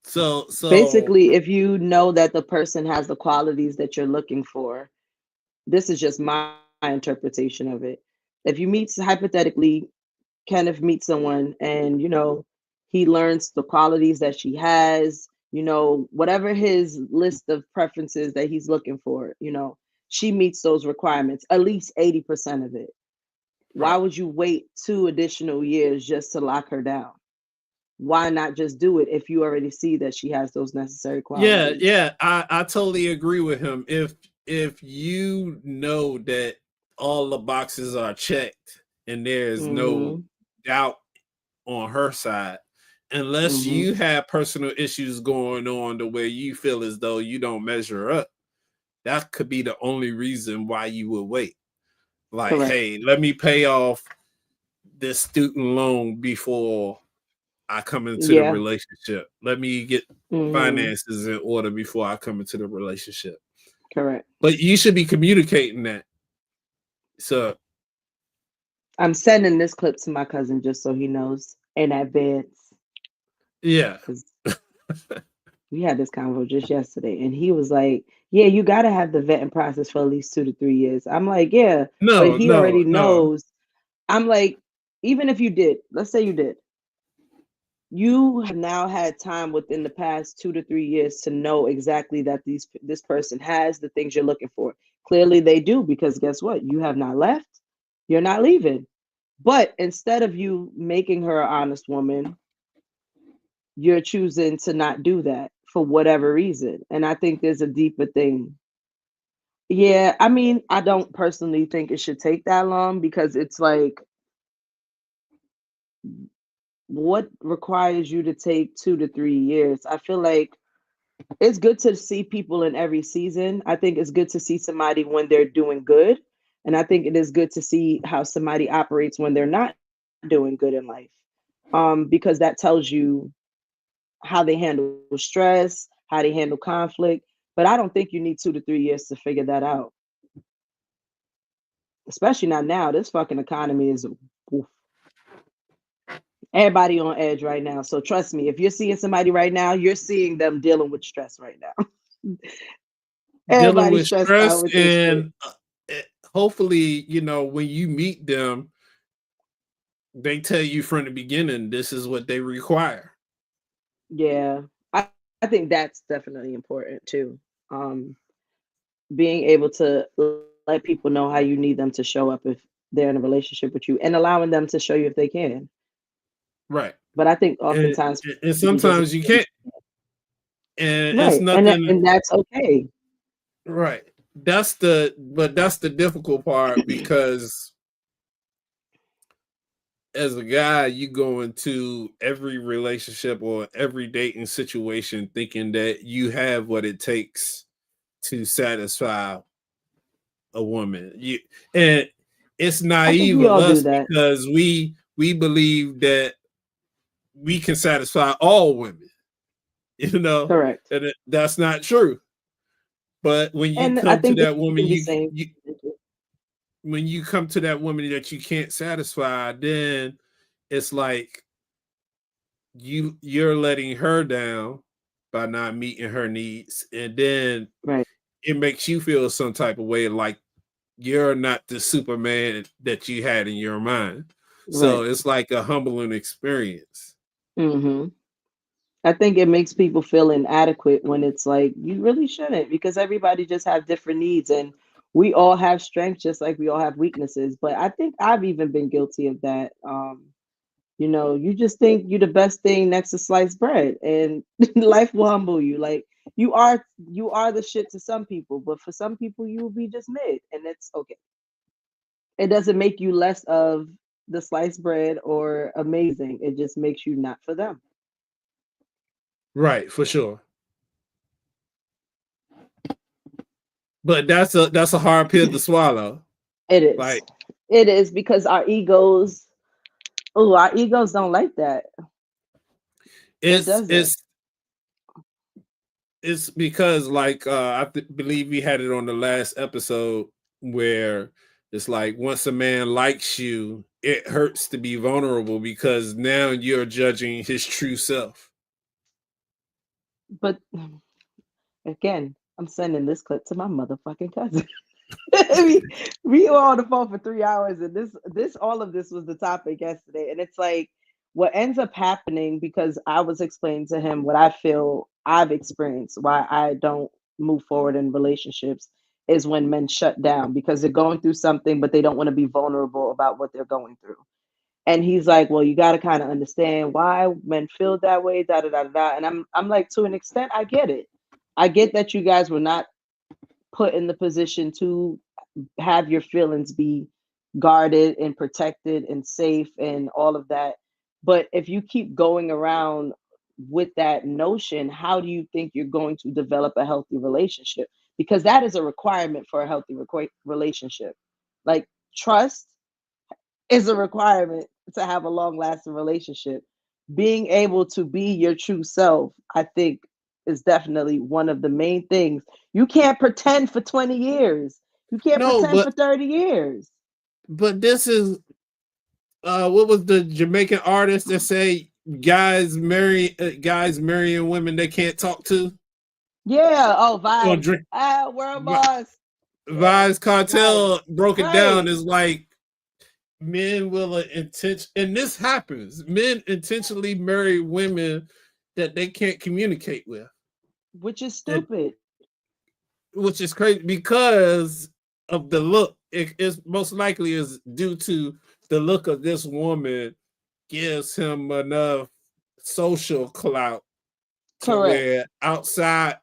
B: So
A: basically, if you know that the person has the qualities that you're looking for, this is just my interpretation of it. If you meet, hypothetically, Kenneth meets someone and, he learns the qualities that she has, whatever his list of preferences that he's looking for, she meets those requirements, at least 80% of it. Why
B: Right.
A: would you wait 2 additional years just to lock her down? Why not just do it if you already see that she has those necessary qualities?
B: Yeah, I totally agree with him. If you know that all the boxes are checked and there's no doubt on her side, unless you have personal issues going on the way you feel as though you don't measure up, that could be the only reason why you would wait. Like,
A: Correct.
B: hey, let me pay off this student loan before I come into the relationship. Let me get finances in order before I come into the relationship.
A: Correct.
B: But you should be communicating that. So
A: I'm sending this clip to my cousin just so he knows in advance.
B: Yeah.
A: Because we had this convo just yesterday and he was like, yeah, you got to have the vetting process for at least 2 to 3 years. I'm like, yeah, but he already knows. I'm like, even if you did, let's say you did, you have now had time within the past 2 to 3 years to know exactly that this person has the things you're looking for. Clearly they do, because guess what? You have not left. You're not leaving. But instead of you making her an honest woman, you're choosing to not do that for whatever reason. And I think there's a deeper thing. Yeah, I mean, I don't personally think it should take that long, because it's like, what requires you to take 2 to 3 years? I feel like it's good to see people in every season. I think it's good to see somebody when they're doing good. And I think it is good to see how somebody operates when they're not doing good in life. because that tells you how they handle stress, how they handle conflict. But I don't think you need 2 to 3 years to figure that out. Especially not now. This fucking economy is oof. Everybody on edge right now. So trust me, if you're seeing somebody right now, you're seeing them dealing with stress right now.
B: Dealing
A: Everybody's
B: with
A: stressed
B: stress
A: out with this shit.
B: and hopefully, when you meet them, they tell you from the beginning this is what they require.
A: Yeah. I think that's definitely important too. Being able to let people know how you need them to show up if they're in a relationship with you and allowing them to show you if they can.
B: Right.
A: But I think
B: And,
A: oftentimes
B: and
A: people just
B: sometimes you can't. And it's
A: right.
B: nothing.
A: And that's okay.
B: Right. That's the difficult part because as a guy, you go into every relationship or every dating situation thinking that you have what it takes to satisfy a woman. And it's
A: I think
B: naive
A: we
B: of
A: all do
B: us
A: that.
B: because we believe that we can satisfy all women,
A: Correct.
B: and that's not true. But when you
A: And I
B: come to
A: think it's
B: that woman,
A: the same.
B: when you come to that woman that you can't satisfy, then it's like you're letting her down by not meeting her needs, and then
A: Right.
B: it makes you feel some type of way, like you're not the Superman that you had in your mind. So
A: Right.
B: it's like a humbling experience.
A: Mm-hmm. I think it makes people feel inadequate when it's like you really shouldn't because everybody just have different needs and we all have strengths just like we all have weaknesses. But I think I've even been guilty of that. You just think you're the best thing next to sliced bread and life will humble you. Like you are the shit to some people, but for some people you will be just mid and it's okay. It doesn't make you less of the sliced bread or amazing. It just makes you not for them.
B: Right, for sure. But that's a hard pill to swallow.
A: It is.
B: Like
A: It is because our egos don't like that. It
B: it's
A: doesn't.
B: it's it's because like believe we had it on the last episode where it's like once a man likes you, it hurts to be vulnerable because now you're judging his true self.
A: But again, I'm sending this clip to my motherfucking cousin. we were on the phone for 3 hours, and this all of this was the topic yesterday. And it's like what ends up happening because I was explaining to him what I feel I've experienced, why I don't move forward in relationships is when men shut down because they're going through something, but they don't want to be vulnerable about what they're going through. And he's like, well, you got to kind of understand why men feel that way, da da da da. And I'm like, to an extent, I get it. I get that you guys were not put in the position to have your feelings be guarded and protected and safe and all of that. But if you keep going around with that notion, how do you think you're going to develop a healthy relationship? Because that is a requirement for a healthy relationship. Like trust is a requirement to have a long lasting relationship. Being able to be your true self, I think, is definitely one of the main things. You can't pretend for 20 years. You can't
B: No,
A: pretend for 30 years.
B: but this is what was the Jamaican artist that say guys marrying women they can't talk to?
A: Yeah. Oh,
B: Or
A: vibes.
B: drink
A: World boss. Yeah.
B: Vibes Cartel
A: Vibes.
B: broke it down
A: Right.
B: as like men will and this happens. Men intentionally marry women that they can't communicate with,
A: Which is
B: and,
A: stupid.
B: which is crazy because of the look. It is most likely is due to the look of this woman gives him enough social clout to
A: Correct.
B: where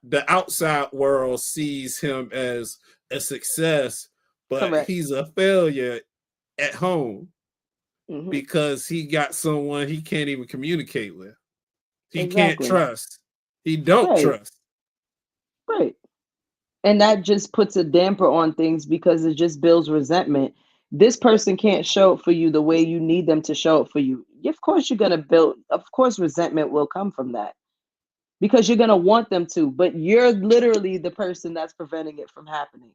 B: the outside world sees him as a success, but
A: Correct.
B: he's a failure at home
A: Mm-hmm.
B: because he got someone he can't even communicate with. He can't
A: Exactly.
B: trust. He don't
A: Right.
B: trust.
A: Right. And that just puts a damper on things because it just builds resentment. this person can't show up for you the way you need them to show up for you. Of course, you're going to build, of course, resentment will come from that because you're going to want them to, but you're literally the person that's preventing it from happening.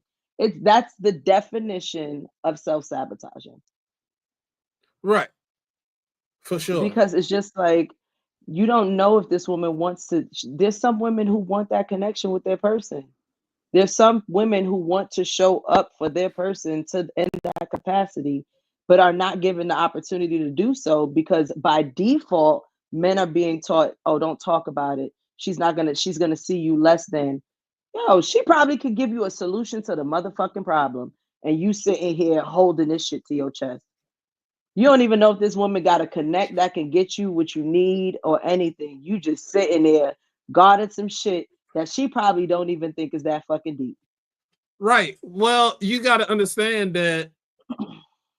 A: That's the definition of self-sabotaging.
B: Right. For sure.
A: Because it's just like, you don't know if this woman wants to. There's some women who want that connection with their person. There's some women who want to show up for their person to in that capacity, but are not given the opportunity to do so because by default, men are being taught, oh, don't talk about it. She's gonna see you less than. Yo, she probably could give you a solution to the motherfucking problem. And you sitting here holding this shit to your chest. You don't even know if this woman got a connect that can get you what you need or anything. You just sitting there guarding some shit that she probably don't even think is that fucking deep.
B: Right. Well, you got to understand that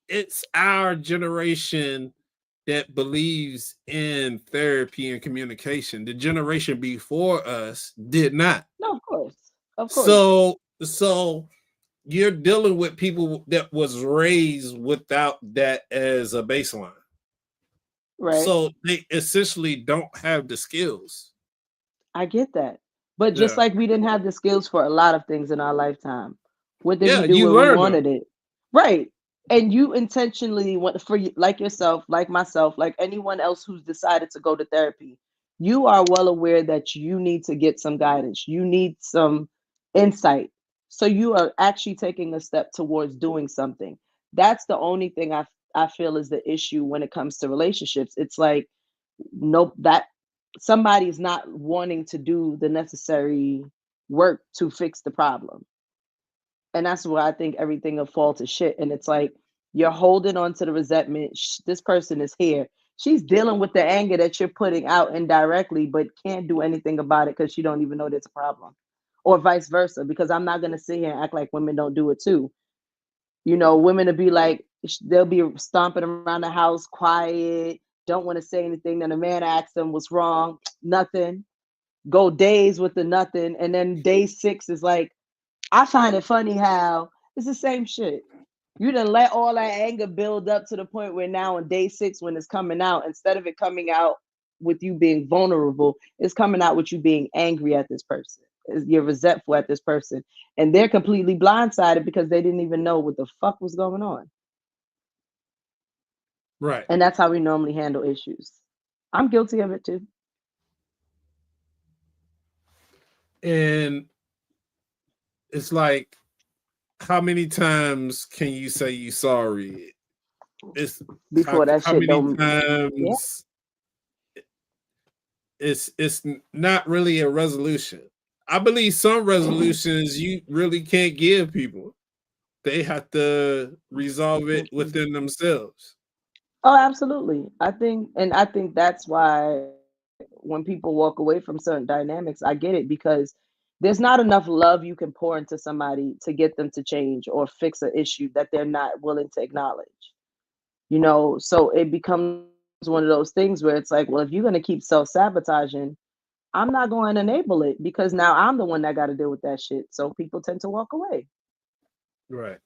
B: it's our generation that believes in therapy and communication. The generation before us did not.
A: No, of course. Of course.
B: So you're dealing with people that was raised without that as a baseline.
A: Right.
B: So they essentially don't have the skills.
A: I get that. But just like we didn't have the skills for a lot of things in our lifetime. What did we do when we wanted it? Right. And you intentionally went for, like yourself, like myself, like anyone else who's decided to go to therapy. You are well aware that you need to get some guidance. You need some insight. So you are actually taking a step towards doing something. That's the only thing I feel is the issue when it comes to relationships. It's like, nope, that somebody's not wanting to do the necessary work to fix the problem. And that's where I think everything will fall to shit. And it's like, you're holding on to the resentment. This person is here. She's dealing with the anger that you're putting out indirectly, but can't do anything about it because she don't even know there's a problem. Or vice versa, because I'm not going to sit here and act like women don't do it too. You know, women will be like, they'll be stomping around the house, quiet, don't want to say anything. Then a man asks them what's wrong, nothing. Go days with the nothing. And then day 6 is like, I find it funny how it's the same shit. You done let all that anger build up to the point where now on day 6, when it's coming out, instead of it coming out with you being vulnerable, it's coming out with you being angry at this person. You're resentful at this person. And they're completely blindsided because they didn't even know what the fuck was going on.
B: Right.
A: And that's how we normally handle issues. I'm guilty of it too.
B: And it's like, how many times can you say you sorry? It's
A: before that
B: how
A: shit
B: many
A: don't.
B: times it's not really a resolution. I believe some resolutions you really can't give people. They have to resolve it within themselves.
A: Oh, absolutely. I think that's why when people walk away from certain dynamics, I get it, because there's not enough love you can pour into somebody to get them to change or fix an issue that they're not willing to acknowledge. You know, so it becomes one of those things where it's like, well, if you're going to keep self-sabotaging, I'm not going to enable it, because now I'm the one that got to deal with that shit. So people tend to walk away.
B: Right.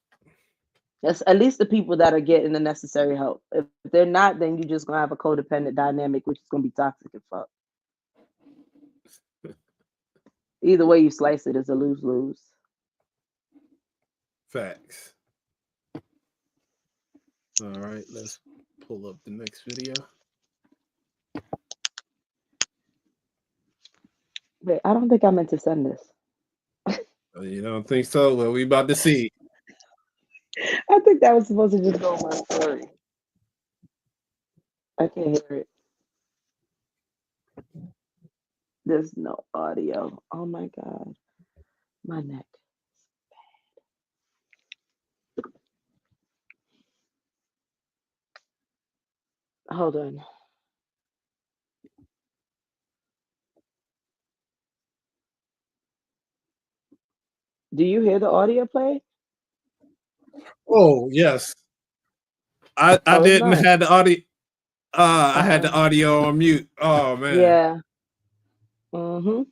A: That's at least the people that are getting the necessary help. If they're not, then you're just going to have a codependent dynamic, which is going to be toxic as fuck. Either way you slice it is a lose-lose.
B: Facts. All right, let's pull up the next video.
A: Wait, I don't think I meant to send this.
B: Oh, you don't think so? Well, we about to see.
A: I think that was supposed to just go on my story. I can't hear it. There's no audio. Oh my God. My neck is bad. Hold on. Do you hear the audio play?
B: Oh, yes. I didn't have the audio. I had the audio on mute. Oh man.
A: Yeah. Mm-hmm.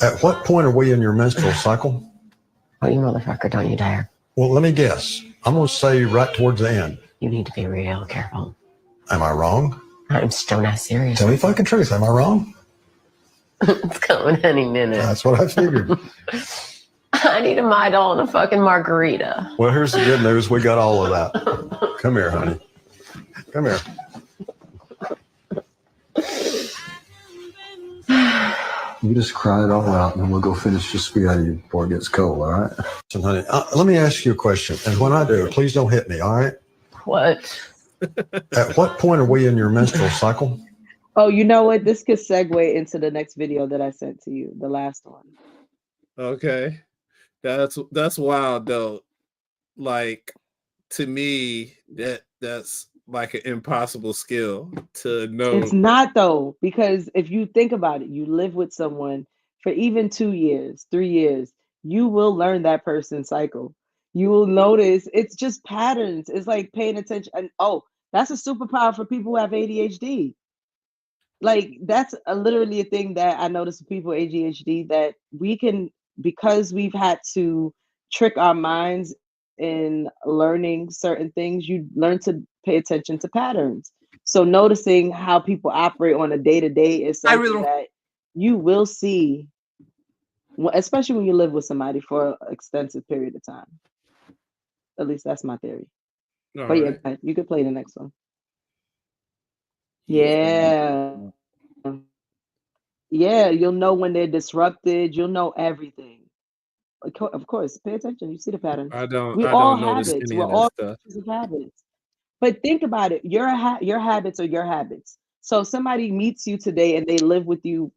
G: At what point are we in your menstrual cycle?
H: Oh, you motherfucker, don't you dare.
G: Well, let me guess. I'm going to say right towards the end.
H: You need to be real careful.
G: Am I wrong?
H: I'm still not serious.
G: Tell me fucking truth. Am I wrong?
H: It's coming any minute.
G: That's what I figured.
H: I need a Midol and a fucking margarita.
G: Well, here's the good news. We got all of that. Come here, honey. Come here. You just cry it all out, and then we'll go finish the spaghetti before it gets cold, all right? So, honey, let me ask you a question. And when I do, please don't hit me, all right?
H: What?
G: At what point are we in your menstrual cycle?
A: Oh, you know what? This could segue into the next video that I sent to you, the last one.
B: Okay. That's wild though. Like, to me, that's like an impossible skill to know.
A: It's not though, because if you think about it, you live with someone for even 2 years, 3 years, you will learn that person's cycle. You will notice it's just patterns. It's like paying attention. And oh, that's a superpower for people who have ADHD. Like that's literally a thing that I notice with people with ADHD, that we can, because we've had to trick our minds in learning certain things, you learn to pay attention to patterns. So noticing how people operate on a day-to-day is something that you will see, especially when you live with somebody for an extensive period of time. At least that's my theory.
B: All
A: but
B: right.
A: yeah, you could play the next one. Yeah. Yeah, you'll know when they're disrupted. You'll know everything. Of course, pay attention. You see the pattern.
B: I don't
A: We all
B: notice
A: habits.
B: any
A: We're
B: of that
A: all
B: stuff.
A: creatures of habits. But think about it. Your habits are your habits. So if somebody meets you today and they live with you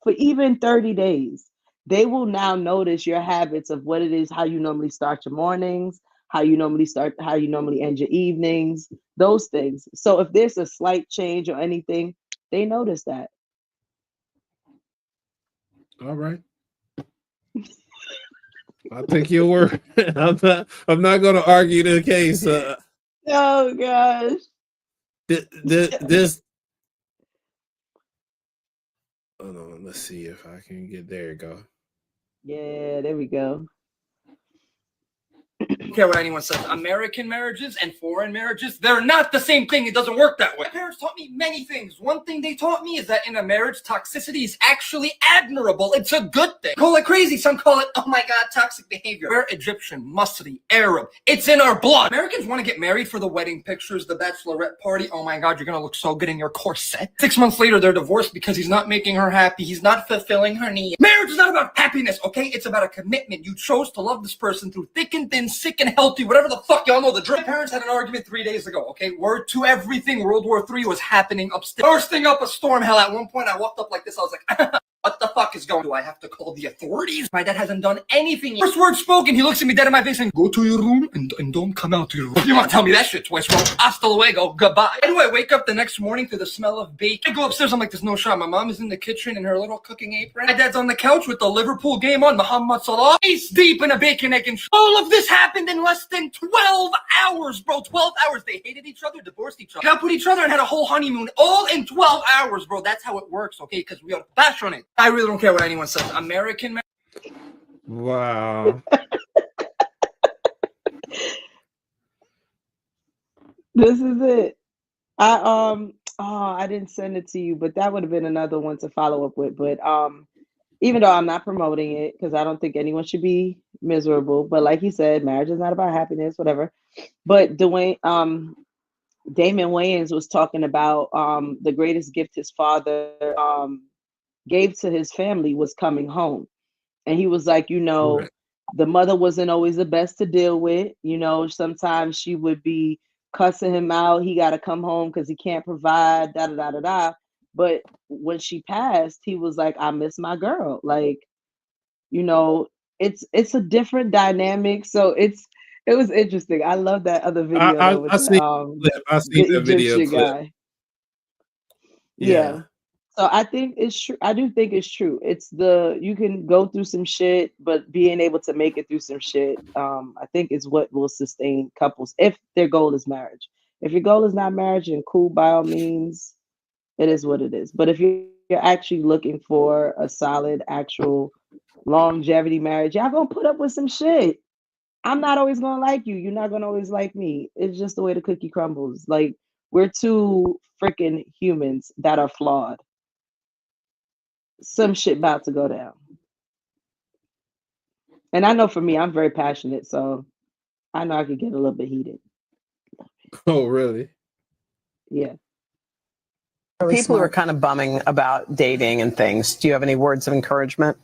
A: for even 30 days, they will now notice your habits of what it is, how you normally start your mornings, how you normally end your evenings, those things. So if there's a slight change or anything, they notice that.
B: All right. I'll take your word. I'm not going to argue the case.
A: Oh gosh.
B: This. Hold on. Let's see if I can get there. You go.
A: Yeah, there we go.
I: I don't care what anyone says. American marriages and foreign marriages, they're not the same thing. It doesn't work that way. My parents taught me many things. One thing they taught me is that in a marriage, toxicity is actually admirable. It's a good thing. Call it crazy. Some call it, oh my God, toxic behavior. We're Egyptian, Musri, Arab. It's in our blood. Americans want to get married for the wedding pictures, the bachelorette party. Oh my God, you're going to look so good in your corset. 6 months later, they're divorced because he's not making her happy. He's not fulfilling her needs. Marriage is not about happiness, okay? It's about a commitment. You chose to love this person through thick and thin, sick and healthy, whatever the fuck y'all know. The drug parents had an argument 3 days ago, okay? Word to everything. World War III was happening upstairs. Bursting up a storm. Hell, at one point I walked up like this. I was like, what the fuck is going on? Do I have to call the authorities? My dad hasn't done anything yet. First word spoken, he looks at me dead in my face and go to your room and don't come out to your room. You want to tell me that shit twice, bro? Hasta luego, goodbye. Why do I wake up the next morning to the smell of bacon? I go upstairs, I'm like, there's no shot. My mom is in the kitchen in her little cooking apron. My dad's on the couch with the Liverpool game on, Muhammad Salah, face deep in a bacon egg and all of this happened in less than 12 hours, bro. 12 hours. They hated each other, divorced each other, got with each other and had a whole honeymoon all in 12 hours, bro. That's how it works, okay? Because we are bash on it. I really don't care what anyone says. American man.
B: Wow.
A: This is it. I didn't send it to you, but that would have been another one to follow up with. But even though I'm not promoting it, because I don't think anyone should be miserable, but like you said, marriage is not about happiness, whatever. But Damon Wayans was talking about the greatest gift his father gave to his family was coming home. And he was like,
B: Right.
A: the mother wasn't always the best to deal with. Sometimes she would be cussing him out. He got to come home because he can't provide, da da da da da. But when she passed, he was like, I miss my girl. Like, it's a different dynamic. So it was interesting. I love that other video
B: I see the video
A: Egyptian
B: clip.
A: guy. Yeah. So I think it's true. I do think it's true. You can go through some shit, but being able to make it through some shit, I think is what will sustain couples if their goal is marriage. If your goal is not marriage, then cool, by all means, it is what it is. But if you're actually looking for a solid, actual longevity marriage, y'all gonna put up with some shit. I'm not always gonna like you. You're not gonna always like me. It's just the way the cookie crumbles. Like, we're two freaking humans that are flawed. Some shit about to go down. And I know for me, I'm very passionate, so I know I could get a little bit heated.
B: Oh, really?
A: Yeah.
H: People who are kind of bumming about dating and things. Do you have any words of encouragement?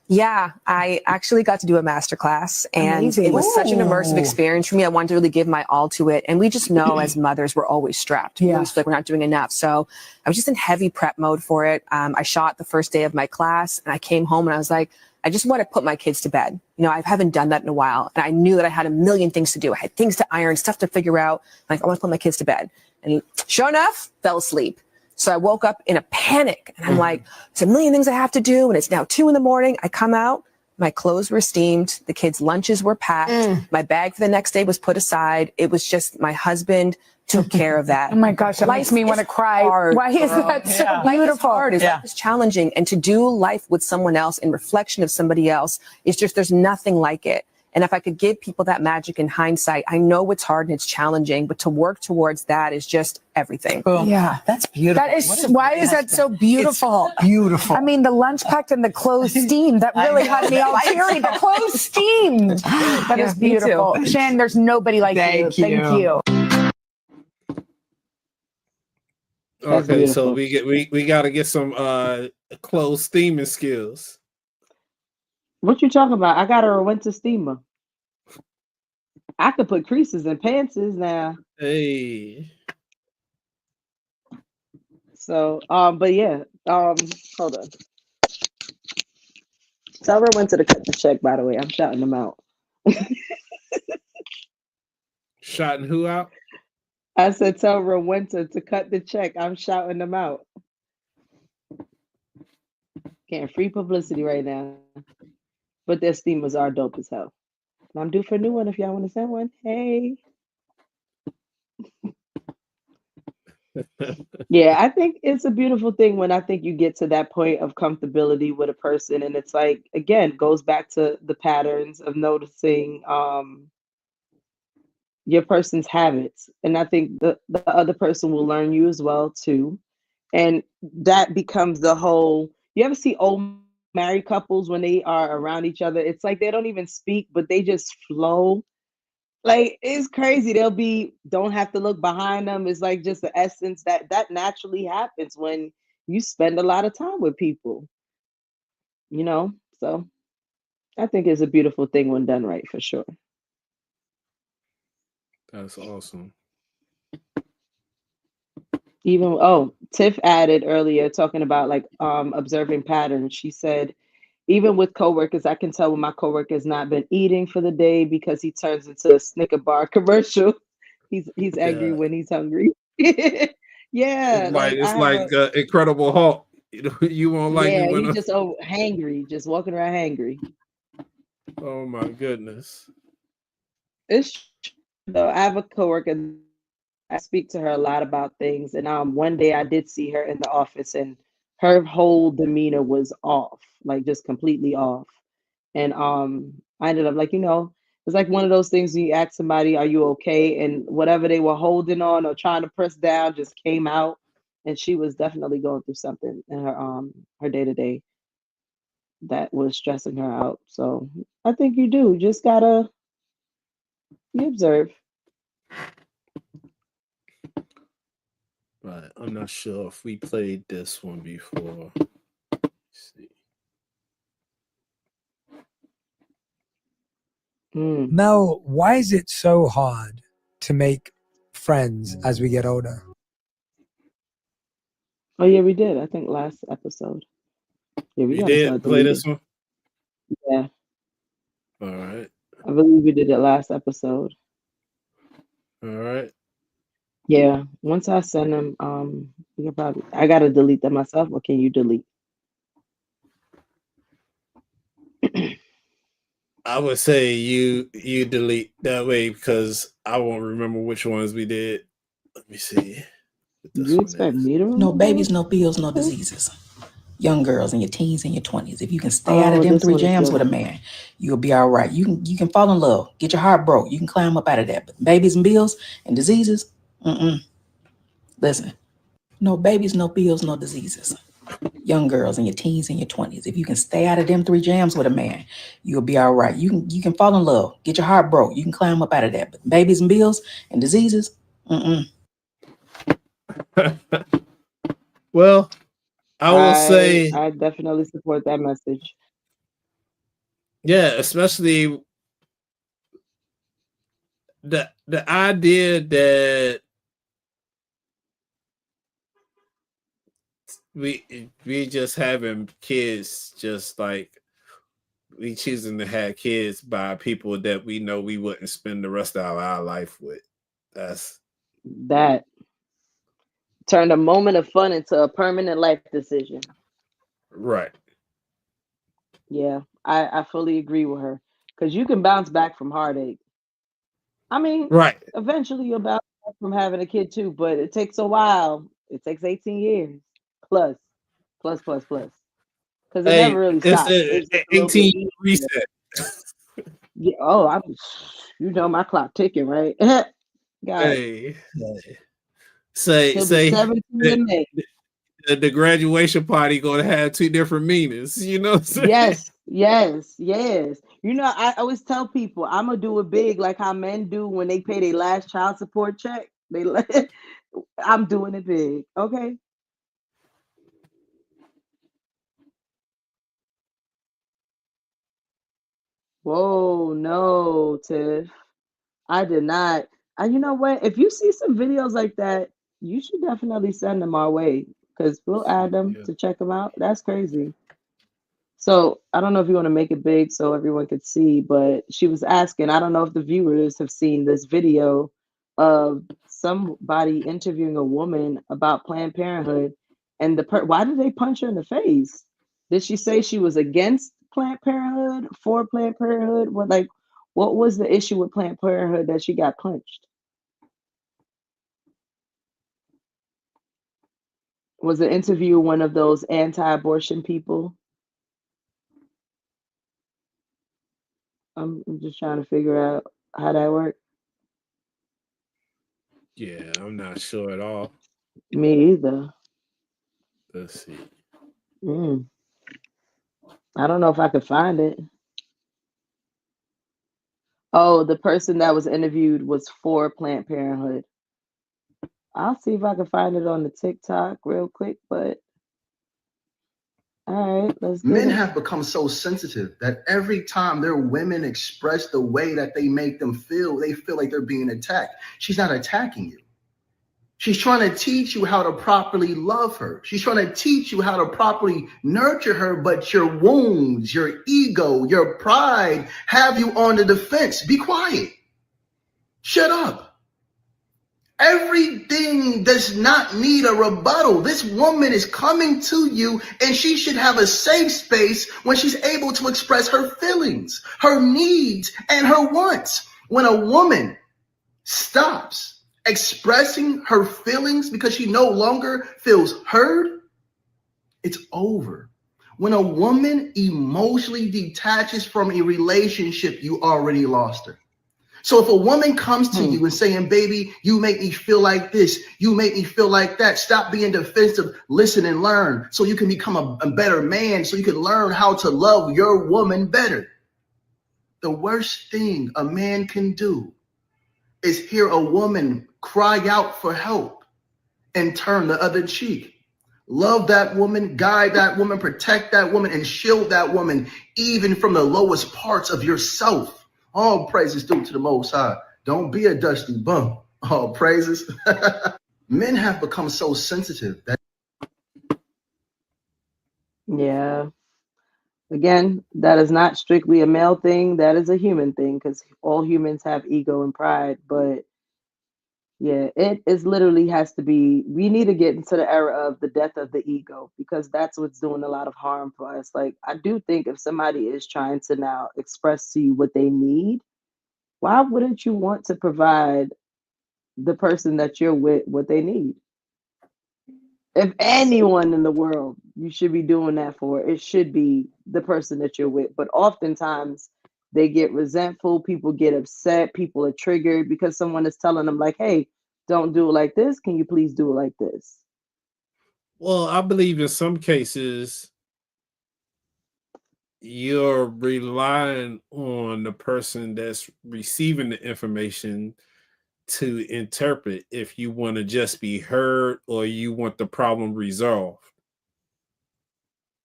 J: Yeah, I actually got to do a masterclass, and
H: Amazing.
J: it was such an immersive
H: Ooh.
J: experience for me. I wanted to really give my all to it. And we just know as mothers, we're always strapped. We always feel like we're not doing enough. So I was just in heavy prep mode for it. I shot the first day of my class, and I came home and I was like, I just want to put my kids to bed. You know, I haven't done that in a while. And I knew that I had a million things to do. I had things to iron, stuff to figure out. Like, I want to put my kids to bed. And sure enough, fell asleep. So I woke up in a panic, and I'm like, there's a million things I have to do. And it's now 2 a.m. I come out, my clothes were steamed. The kids' lunches were packed. My bag for the next day was put aside. It was just, my husband took care of that.
K: Oh my gosh, that makes me want to cry.
J: Hard,
K: Why is
J: girl.
K: that so
J: Life
K: beautiful?
J: is hard. Life is challenging. And to do life with someone else in reflection of somebody else, it's just, there's nothing like it. And if I could give people that magic in hindsight, I know it's hard and it's challenging, but to work towards that is just everything.
H: Boom.
K: Yeah.
H: That's beautiful.
K: That is, why is that so beautiful?
H: It's beautiful.
K: I mean, the lunch packed and the clothes steamed. That really had me all teary. The clothes steamed. That is
H: me too.
K: beautiful. Shan, there's nobody like you. Thank you.
B: Okay, so we got to get some clothes steaming skills.
A: What you talking about? I got her a winter steamer. I could put creases in pantses now.
B: Hey.
A: So, but yeah, hold on. Tell her when to cut the check, by the way. I'm shouting them out.
B: Shouting who out?
A: I said, tell her Winter to cut the check. I'm shouting them out. Getting free publicity right now. But their steamers are dope as hell. And I'm due for a new one if y'all want to send one. Hey. Yeah, I think it's a beautiful thing when I think you get to that point of comfortability with a person. And it's like, again, goes back to the patterns of noticing your person's habits. And I think the other person will learn you as well, too. And that becomes the whole, you ever see old married couples when they are around each other? It's like they don't even speak, but they just flow. Like, it's crazy. Don't have to look behind them. It's like just the essence that naturally happens when you spend a lot of time with people, you know? So I think it's a beautiful thing when done right, for sure.
B: That's awesome.
A: Even, Tiff added earlier talking about like observing patterns. She said, even with coworkers, I can tell when my coworker has not been eating for the day because he turns into a Snicker bar commercial. He's angry when he's hungry. Yeah,
B: it's like Incredible Hulk. You won't like me when
A: he's just hangry, just walking around hangry.
B: Oh my goodness.
A: It's true, though. I have a coworker. I speak to her a lot about things, and one day I did see her in the office, and her whole demeanor was off, like just completely off. And I ended up like, it's like one of those things when you ask somebody, are you okay? And whatever they were holding on or trying to press down just came out. And she was definitely going through something in her day-to-day that was stressing her out. So I think you do. Just gotta observe.
B: Right. I'm not sure if we played this one before. Let's see.
L: Mel, why is it so hard to make friends as we get older?
A: Oh yeah, we did. I think last episode. Yeah,
B: we did play this one.
A: Yeah.
B: All right.
A: I believe we did it last episode.
B: All right.
A: Yeah. Once I send them, I gotta delete them myself, or can you delete?
B: I would say you delete that way because I won't remember which ones we did. Let me see.
A: You expect me to remember?
M: No babies, no bills, no diseases. Young girls in your teens and your 20s, if you can stay out of them 3 jams with a man, you'll be all right. You can fall in love, get your heart broke, you can climb up out of that. But babies and bills and diseases, listen, no babies, no bills, no diseases. Young girls in your teens and your 20s, if you can stay out of them 3 jams with a man, you'll be all right. You can fall in love, get your heart broke, you can climb up out of that. But babies and bills and diseases,
B: Well, I will say,
A: I definitely support that message.
B: Yeah, especially the idea that we just having kids, just like we choosing to have kids by people that we know we wouldn't spend the rest of our life with.
A: That turned a moment of fun into a permanent life decision.
B: Right.
A: Yeah, I fully agree with her, because you can bounce back from heartache. I mean,
B: right.
A: Eventually you'll bounce back from having a kid too, but it takes a while. It takes 18 years plus. Because it never really stops. It's just a little bit
B: 18
A: easier.
B: reset.
A: Yeah, my clock ticking, right? God.
B: Say
A: He'll be 17 in May.
B: The graduation party gonna have 2 different meanings. You know what I'm saying?
A: Yes. I always tell people I'm gonna do it big, like how men do when they pay their last child support check. I'm doing it big. Okay. Whoa, no, Tiff. I did not. You know what? If you see some videos like that, you should definitely send them our way, because we'll add them to check them out. That's crazy. So I don't know if you want to make it big so everyone could see, but she was asking, I don't know if the viewers have seen this video of somebody interviewing a woman about Planned Parenthood, and why did they punch her in the face? Did she say she was against Planned Parenthood, for Planned Parenthood? What was the issue with Planned Parenthood that she got punched? Was the interview one of those anti-abortion people? I'm just trying to figure out how that worked.
B: Yeah, I'm not sure at all.
A: Me either.
B: Let's see.
A: I don't know if I could find it. Oh, the person that was interviewed was for Planned Parenthood. I'll see if I can find it on the TikTok real quick, but all right, let's get
G: Men
A: it.
G: have become so sensitive that every time their women express the way that they make them feel, they feel like they're being attacked. She's not attacking you. She's trying to teach you how to properly love her. She's trying to teach you how to properly nurture her, but your wounds, your ego, your pride have you on the defense. Be quiet. Shut up. Everything does not need a rebuttal. This woman is coming to you, and she should have a safe space when she's able to express her feelings, her needs, and her wants. When a woman stops expressing her feelings because she no longer feels heard, it's over. When a woman emotionally detaches from a relationship, you already lost her. So if a woman comes to you and saying, baby, you make me feel like this, you make me feel like that, stop being defensive, listen and learn so you can become a better man, so you can learn how to love your woman better. The worst thing a man can do is hear a woman cry out for help and turn the other cheek. Love that woman, guide that woman, protect that woman, and shield that woman, even from the lowest parts of yourself. All praises due to the Most High. Don't be a dusty bum. All praises. Men have become so sensitive that.
A: Yeah. Again, that is not strictly a male thing. That is a human thing, because all humans have ego and pride. But yeah, it is literally has to be. We need to get into the era of the death of the ego, because that's what's doing a lot of harm for us. Like, I do think if somebody is trying to now express to you what they need, why wouldn't you want to provide the person that you're with what they need? If anyone in the world you should be doing that for, it should be the person that you're with. But oftentimes they get resentful, people get upset, people are triggered because someone is telling them, like, hey, don't do it like this. Can you please do it like this?
B: Well, I believe in some cases you're relying on the person that's receiving the information to interpret if you want to just be heard or you want the problem resolved.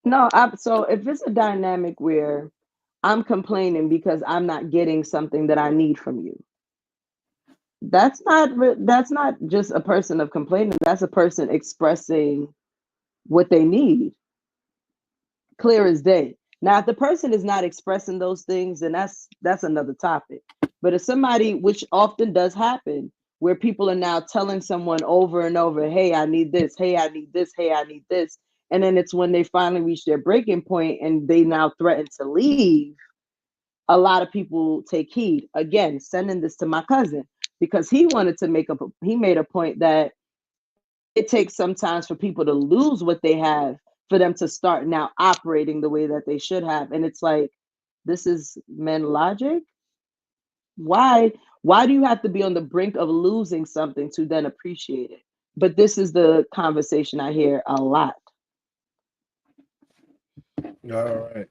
A: No, so if it's a dynamic where I'm complaining because I'm not getting something that I need from you, that's not just a person of complaining. That's a person expressing what they need, clear as day. Now, if the person is not expressing those things, then that's another topic. But if somebody, which often does happen, where people are now telling someone over and over, hey, I need this, hey, I need this, hey, I need this. And then it's when they finally reach their breaking point and they now threaten to leave, a lot of people take heed. Again, sending this to my cousin because he wanted to he made a point that it takes sometimes for people to lose what they have for them to start now operating the way that they should have. And it's like, this is men logic. Why do you have to be on the brink of losing something to then appreciate it? But this is the conversation I hear a lot.
B: All right.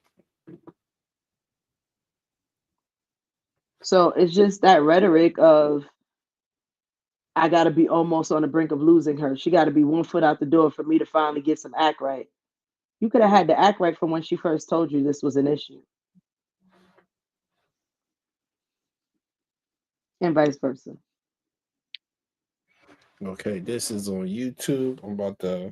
A: So it's just that rhetoric of, I got to be almost on the brink of losing her. She got to be 1 foot out the door for me to finally get some act right. You could have had the act right from when she first told you this was an issue. And vice versa.
B: Okay, this is on YouTube. I'm about to.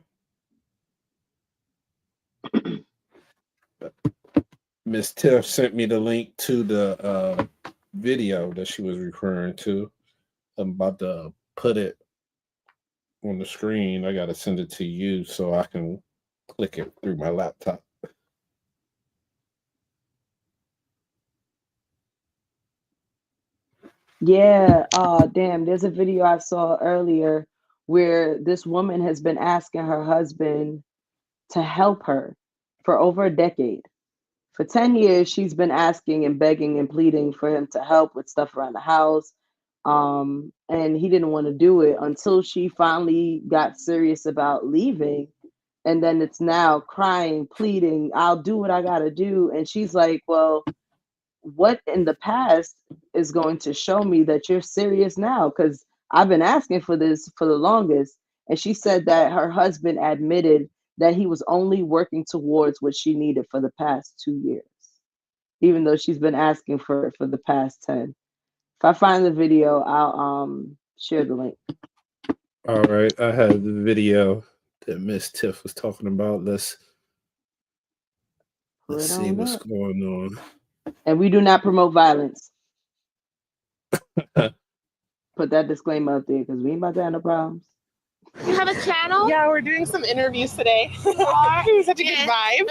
B: Miss Tiff sent me the link to the video that she was referring to. I'm about to put it on the screen. I got to send it to you so I can click it through my laptop.
A: Yeah, damn, there's a video I saw earlier where this woman has been asking her husband to help her for over a decade. For 10 years, she's been asking and begging and pleading for him to help with stuff around the house. And he didn't want to do it until she finally got serious about leaving. And then it's now crying, pleading, I'll do what I got to do. And she's like, well, what in the past is going to show me that you're serious now? Because I've been asking for this for the longest. And she said that her husband admitted that he was only working towards what she needed for the past 2 years, even though she's been asking for it for the past 10. If I find the video, I'll share the link.
B: All right, I have the video that Miss Tiff was talking about. Let's see what's going on.
A: And we do not promote violence. Put that disclaimer up there because we ain't about to have no problems.
N: You have a channel?
O: Yeah, we're doing some interviews today. Such a good vibe.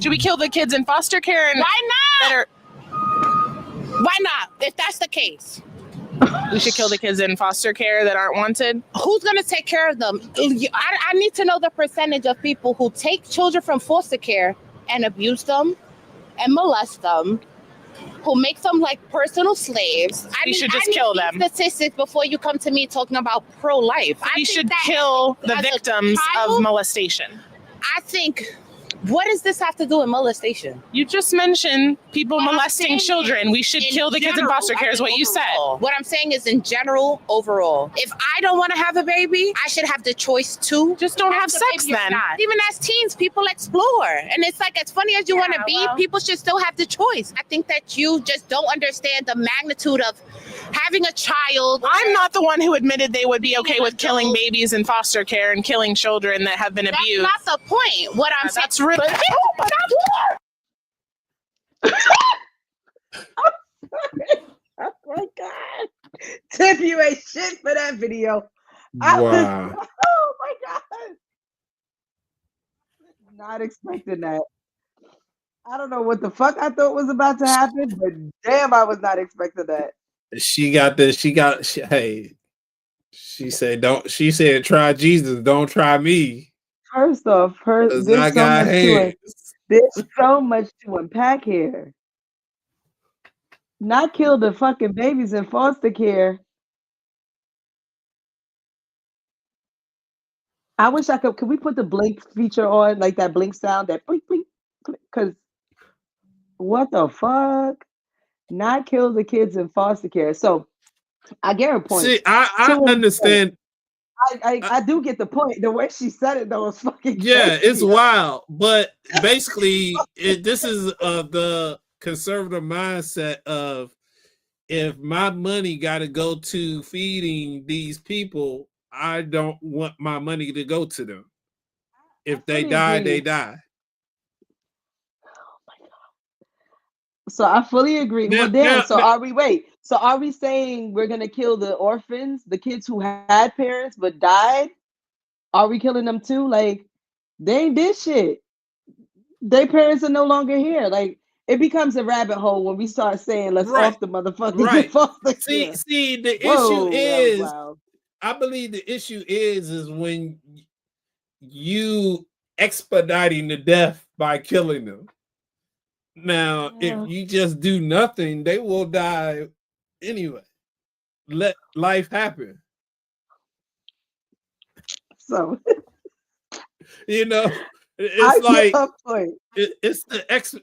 O: Should we kill the kids in foster care? And
N: Why not? Why not? If that's the case.
O: We should kill the kids in foster care that aren't wanted.
N: Who's going to take care of them? I need to know the percentage of people who take children from foster care and abuse them and molest them, who make them like personal slaves.
O: We should just kill them.
N: Statistics before you come to me talking about pro-life.
O: We should kill the victims of molestation.
N: I think, what does this have to do with molestation?
O: You just mentioned people molesting children. We should kill the kids in foster care is what you said.
N: What I'm saying is in general, overall. If I don't want to have a baby, I should have the choice to.
O: Just don't have sex then.
N: Even as teens, people explore. And it's like, as funny as you want to be, people should still have the choice. I think that you just don't understand the magnitude of having a child.
O: I'm not the one who admitted they would be okay with killing babies in foster care and killing children that have been abused.
N: That's not the point. What I'm saying.
O: That's really.
A: Oh my God. Tiff, you ain't shit for that video.
B: Wow.
A: Oh my God. Not expecting that. I don't know what the fuck I thought was about to happen, but damn, I was not expecting that.
B: She got She said, "Don't." She said, "Try Jesus, don't try me."
A: First off,
B: Cause I got hands.
A: There's so much to unpack here. Not kill the fucking babies in foster care. I wish I could. Could we put the blink feature on, like that blink sound, that blink, blink, because what the fuck? Not kill the kids in foster care. So I get her point.
B: See, I understand.
A: I do get the point. The way she said it though was fucking
B: Yeah,
A: crazy.
B: it's wild, but basically, this is the conservative mindset of if my money got to go to feeding these people, I don't want my money to go to them. If they die, they die.
A: So I fully agree. Well, damn. So are we saying we're gonna kill the orphans, the kids who had parents but died? Are we killing them too? Like, they ain't did shit. Their parents are no longer here. Like, it becomes a rabbit hole when we start saying, "Let's off the motherfuckers."
B: Right. See, the issue is, I believe the issue is when you expediting the death by killing them. Now, if you just do nothing, they will die anyway. Let life happen.
A: So,
B: it's like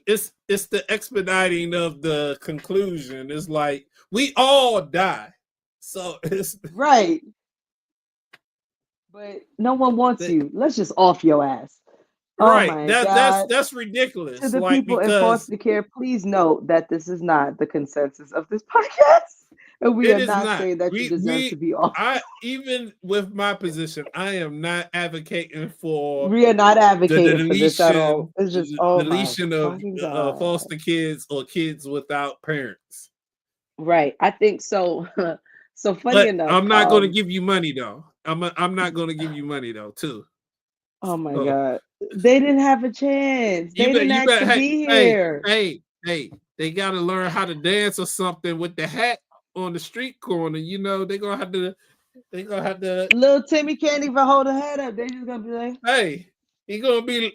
B: it's the expediting of the conclusion. It's like we all die, so it's
A: right. But no one wants you. Let's just off your ass.
B: Right.
A: Oh my God.
B: That's ridiculous.
A: To the people in foster care, please note that this is not the consensus of this podcast. And we are not saying that you deserve to be off.
B: Even with my position, I am not advocating for.
A: We are not advocating
B: the
A: for this at all. It's just
B: deletion of foster kids or kids without parents.
A: Right. I think so. So funny enough.
B: I'm not going to give you money though. I'm not going to give you money though too.
A: Oh my God. They didn't have a chance. They didn't ask to be here.
B: Hey, they got to learn how to dance or something with the hat on the street corner. They're going to have to.
A: Little Timmy can't even hold a head up. They just going to be like,
B: hey, he gonna be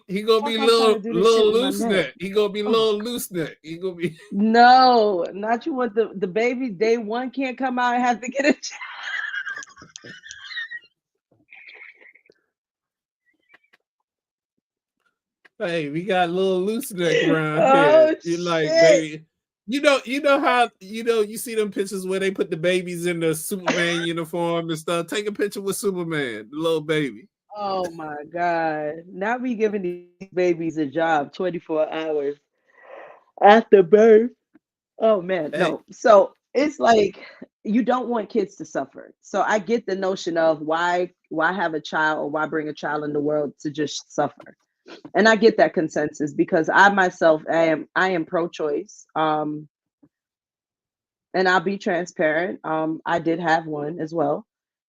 B: little loose neck. He gonna be little loose neck. He gonna be
A: no, not you want the baby day one can't come out and have to get a check.
B: Hey, we got a little loose neck around here. You're like, baby. You know how you see them pictures where they put the babies in the Superman uniform and stuff. Take a picture with Superman, the little baby.
A: Oh my God. Now we giving these babies a job 24 hours after birth. Oh man, no. So it's like you don't want kids to suffer. So I get the notion of why have a child or why bring a child in the world to just suffer. And I get that consensus because I myself I am pro-choice. And I'll be transparent. I did have one as well.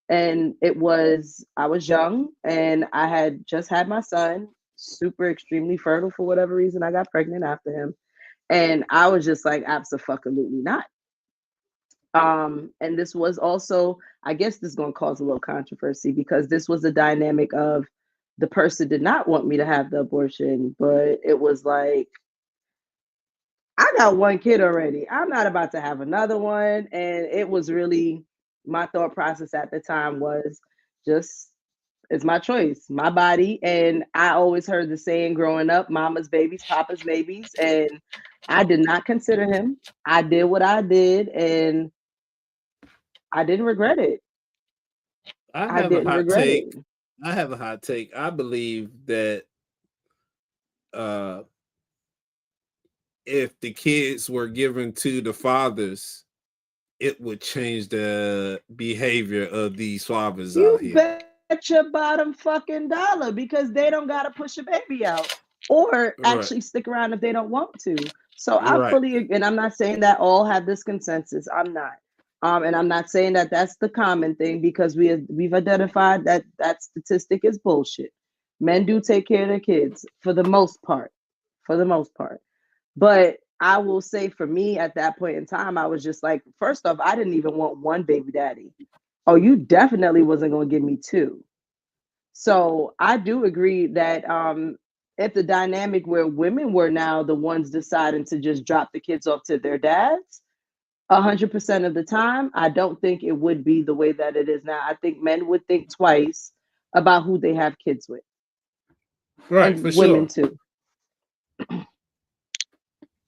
A: And I was young and I had just had my son, super extremely fertile for whatever reason. I got pregnant after him. And I was just like, absolutely not. And this was also, I guess this is going to cause a little controversy because this was a dynamic of the person did not want me to have the abortion, but it was like, I got one kid already. I'm not about to have another one. And it was really, my thought process at the time was just, it's my choice, my body. And I always heard the saying growing up, mama's babies, papa's babies. And I did not consider him. I did what I did and I didn't regret it.
B: I have a hot take. I have a hot take. I believe that if the kids were given to the fathers, it would change the behavior of these fathers out here.
A: Bet your bottom fucking dollar because they don't got to push a baby out or actually stick around if they don't want to. So I fully agree. And I'm not saying that all have this consensus. I'm not. And I'm not saying that that's the common thing because we've identified that statistic is bullshit. Men do take care of their kids for the most part. But I will say for me at that point in time, I was just like, first off, I didn't even want one baby daddy. Oh, you definitely wasn't going to give me 2. So I do agree that it's a dynamic where women were now the ones deciding to just drop the kids off to their dads. 100% of the time, I don't think it would be the way that it is now. I think men would think twice about who they have kids with.
B: Right,
A: and
B: for
A: women
B: sure.
A: too.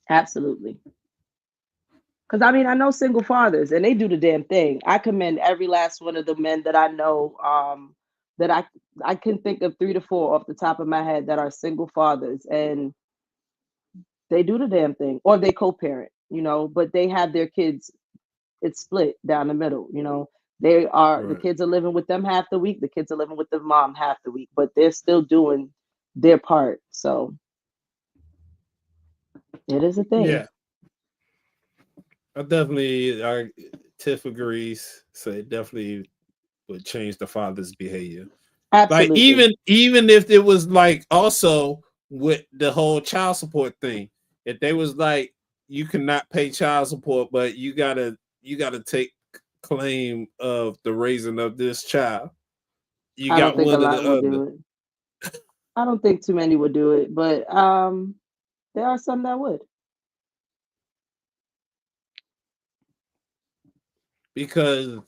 A: Absolutely. Because I mean, I know single fathers and they do the damn thing. I commend every last one of the men that I know that I can think of 3 to 4 off the top of my head that are single fathers, and they do the damn thing, or they co-parent, but they have their kids, it's split down the middle, the
B: Right.
A: kids are living with them half the week, the kids are living with the mom half the week, but they're still doing their part. So it is a thing.
B: Yeah. Tiff agrees. So it definitely would change the father's behavior.
A: Absolutely.
B: Like even if it was like also with the whole child support thing, if they was like, you cannot pay child support, but you gotta take claim of the raising of this child. You
A: I
B: got
A: don't think a
B: one or the
A: lot will do
B: other.
A: it. I don't think too many would do it, but there are some that would.
B: Because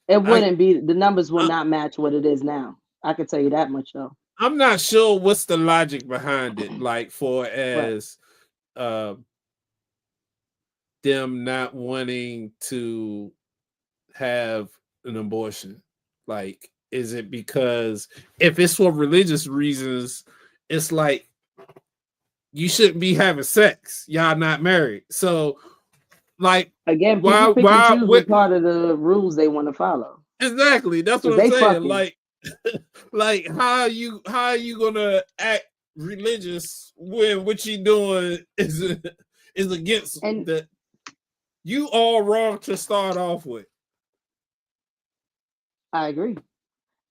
A: it wouldn't be, the numbers will not match what it is now. I can tell you that much though.
B: I'm not sure what's the logic behind it, like for as them not wanting to have an abortion. Like, is it because if it's for religious reasons, it's like you shouldn't be having sex. Y'all not married. So like
A: again, people pick and choose what part of the rules they want to follow.
B: Exactly. That's what I'm saying. Like how are you gonna act religious when what you doing is against the you all wrong to start off with.
A: I agree.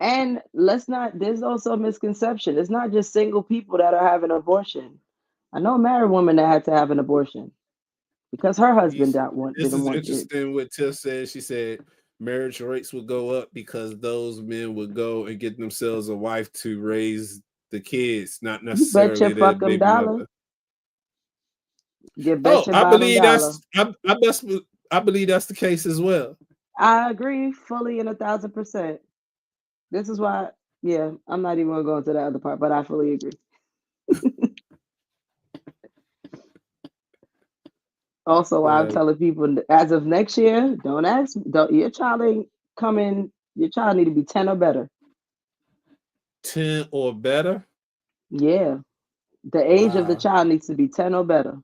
A: And there's also a misconception. It's not just single people that are having abortion. I know a married woman that had to have an abortion because her husband didn't want
B: This is
A: kids.
B: interesting what Tiff said. She said marriage rates would go up because those men would go and get themselves a wife to raise the kids, not necessarily
A: you bet your fucking dollar.
B: mother.
A: You bet your bottom dollar.
B: I believe that's the case as well.
A: I agree fully and 1,000%. This is why, I'm not even gonna go into the other part, but I fully agree. Also, I'm telling people as of next year, don't ask. Your child ain't coming. Your child need to be 10 or better.
B: 10 or better?
A: Yeah, the age of the child needs to be 10 or better.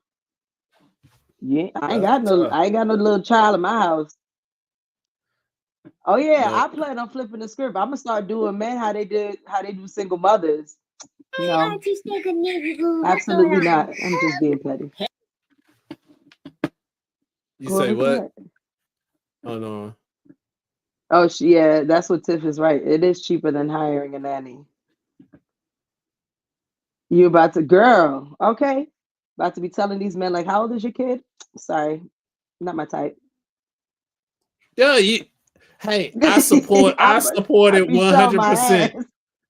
A: Yeah, I ain't got no little child in my house. Oh yeah, I plan on flipping the script. I'm gonna start doing men how they do single mothers. No, absolutely not. I'm just being petty.
B: You say what? Oh no.
A: Oh yeah, that's what Tiff is right. It is cheaper than hiring a nanny. You about to, girl? Okay, about to be telling these men like, how old is your kid? Sorry, not my type.
B: Yeah, I support. I support it 100%.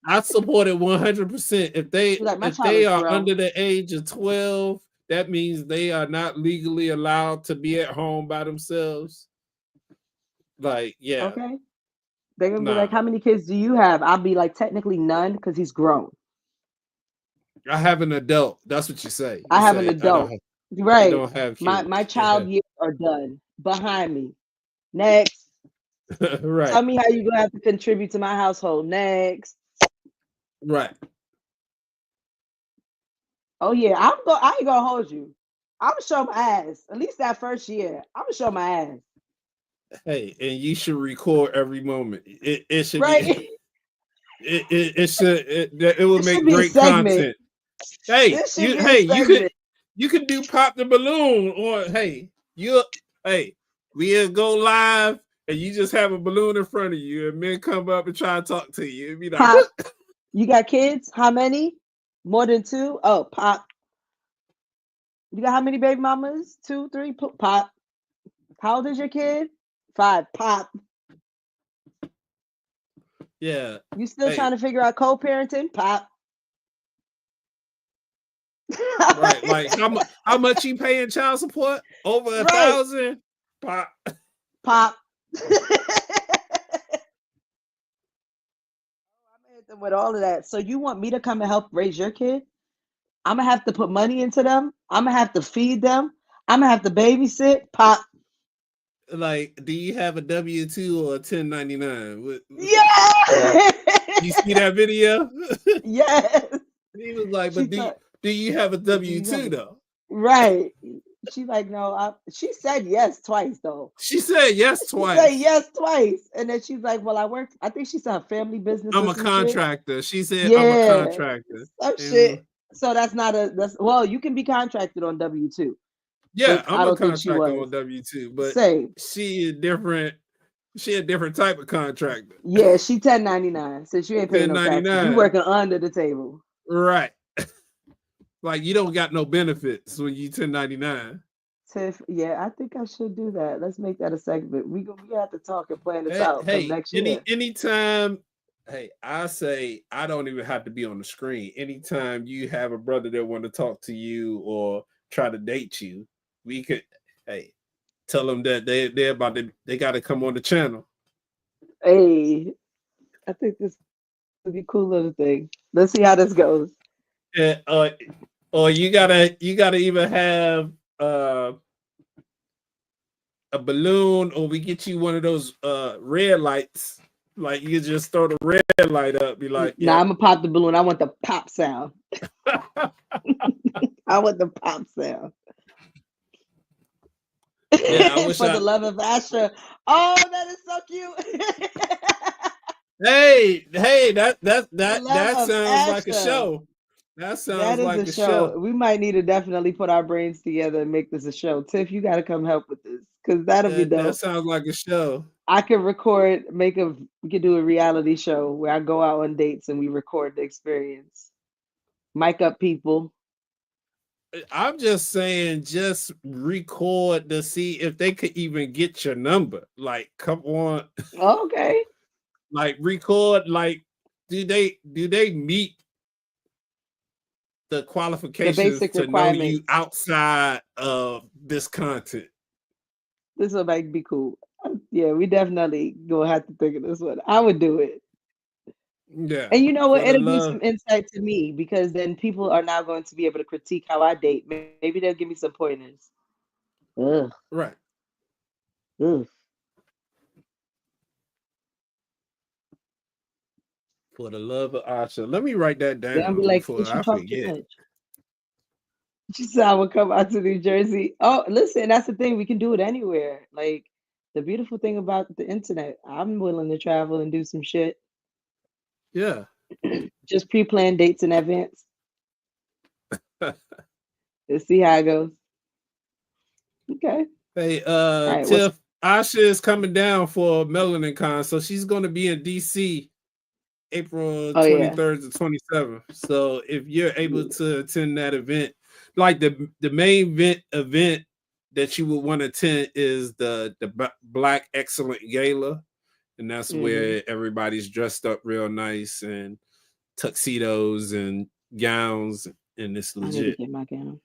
B: I support it 100%. If they are under the age of 12, that means they are not legally allowed to be at home by themselves. Like, yeah.
A: Okay. They're gonna be like, how many kids do you have? I'll be like, technically none, because he's grown.
B: I have an adult. That's what you say.
A: I have an adult. Right.
B: I don't have kids.
A: My child years are done. Behind me. Next.
B: Right.
A: Tell me how you're gonna have to contribute to my household. Next.
B: Right.
A: Oh yeah, I ain't gonna hold you. I'm gonna show my ass. At least that first year. I'm gonna show my ass.
B: Hey, and you should record every moment. It should
A: be
B: it will make great content. Hey, you can do pop the balloon, or we'll go live and you just have a balloon in front of you and men come up and try to talk to you. It'd be like,
A: pop. You got kids? How many? More than 2? Oh, pop. You got how many baby mamas? 2, 3? Pop. How old is your kid? 5. Pop.
B: Yeah.
A: You still trying to figure out co-parenting? Pop.
B: Right. Like how much you paying child support? Over 1,000? Pop.
A: Pop. With all of that. So you want me to come and help raise your kid? I'm gonna have to put money into them. I'm gonna have to feed them. I'm gonna have to babysit. Pop.
B: Like, do you have a W-2 or a 1099?
A: Yeah.
B: You see that video?
A: Yes.
B: He was like, but do you have a W-2 though?
A: Right. She's like, no. She said yes twice though.
B: She said yes twice.
A: She said yes twice, and then she's like, well, I work. I think she said a family business.
B: I'm a contractor. She said
A: yeah,
B: I'm a contractor.
A: Some shit. So that's well, you can be contracted on W-2.
B: Yeah, I'm a contractor on W-2, but
A: same.
B: She a different type of contractor.
A: Yeah, she 1099, since you ain't paying no taxes. You working under the table.
B: Right. Like you don't got no benefits when you 1099.
A: Tiff, yeah, I think I should do that. Let's make that a segment. We have to talk and plan this out for next year.
B: Anytime, I say I don't even have to be on the screen. Anytime you have a brother that want to talk to you or try to date you, we could tell them that they got to come on the channel.
A: Hey, I think this would be a cool little thing. Let's see how this goes.
B: Yeah, or you gotta even have a balloon, or we get you one of those red lights. Like you just throw the red light up, be like,
A: yeah. Nah, I'm gonna pop the balloon. I want the pop sound. I want the pop sound.
B: Yeah, I wish
A: for the love of Asher. Oh, that is so cute.
B: Hey, that sounds like a show. That sounds like a show.
A: We might need to definitely put our brains together and make this a show. Tiff, you got to come help with this because that'll be dope.
B: That sounds like a show.
A: I could record, we could do a reality show where I go out on dates and we record the experience. Mic up people.
B: I'm just saying, just record to see if they could even get your number. Like, come on.
A: Okay.
B: Like, record. Like, do they meet the qualifications to know you outside of this content?
A: This will be cool. Yeah, we definitely gonna have to think of this one. I would do it.
B: Yeah.
A: And you know what? It'll be some insight to me because then people are now going to be able to critique how I date. Maybe they'll give me some pointers. Ugh.
B: Right.
A: Ugh.
B: For the love of Asha. Let me write that down.
A: I'll be like,
B: before I forget.
A: She said I would come out to New Jersey. Oh, listen, that's the thing. We can do it anywhere. Like the beautiful thing about the internet, I'm willing to travel and do some shit.
B: Yeah.
A: Just pre-plan dates in advance. Let's see how it goes. Okay.
B: Hey,
A: right,
B: Tiff, Asha is coming down for Melanin Con, so she's going to be in DC April 23rd to 27th. So if you're able to attend that event, like the main event that you would want to attend is the Black Excellent Gala, and that's where everybody's dressed up real nice and tuxedos and gowns, and it's legit.
A: I need to get my gown.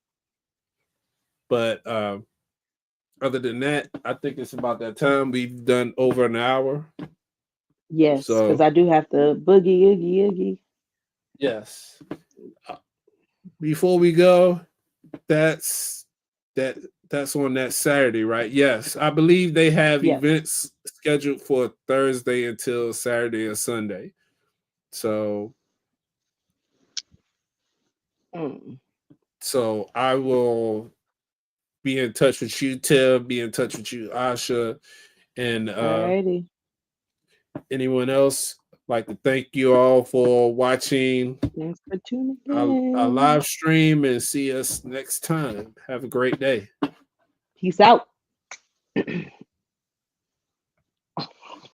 B: But other than that, I think it's about that time. We've done over an hour.
A: Yes, because I do have to boogie oogie.
B: Yes. Before we go, that's on that Saturday, right? Yes, I believe they have events scheduled for Thursday until Saturday or Sunday. So, so I will be in touch with you, Tim. Be in touch with you, Asha, and
A: Alrighty.
B: Anyone else. Like to thank you all for watching.
A: Thanks for tuning
B: in. Our live stream, and see us next time. Have a great day.
A: Peace out.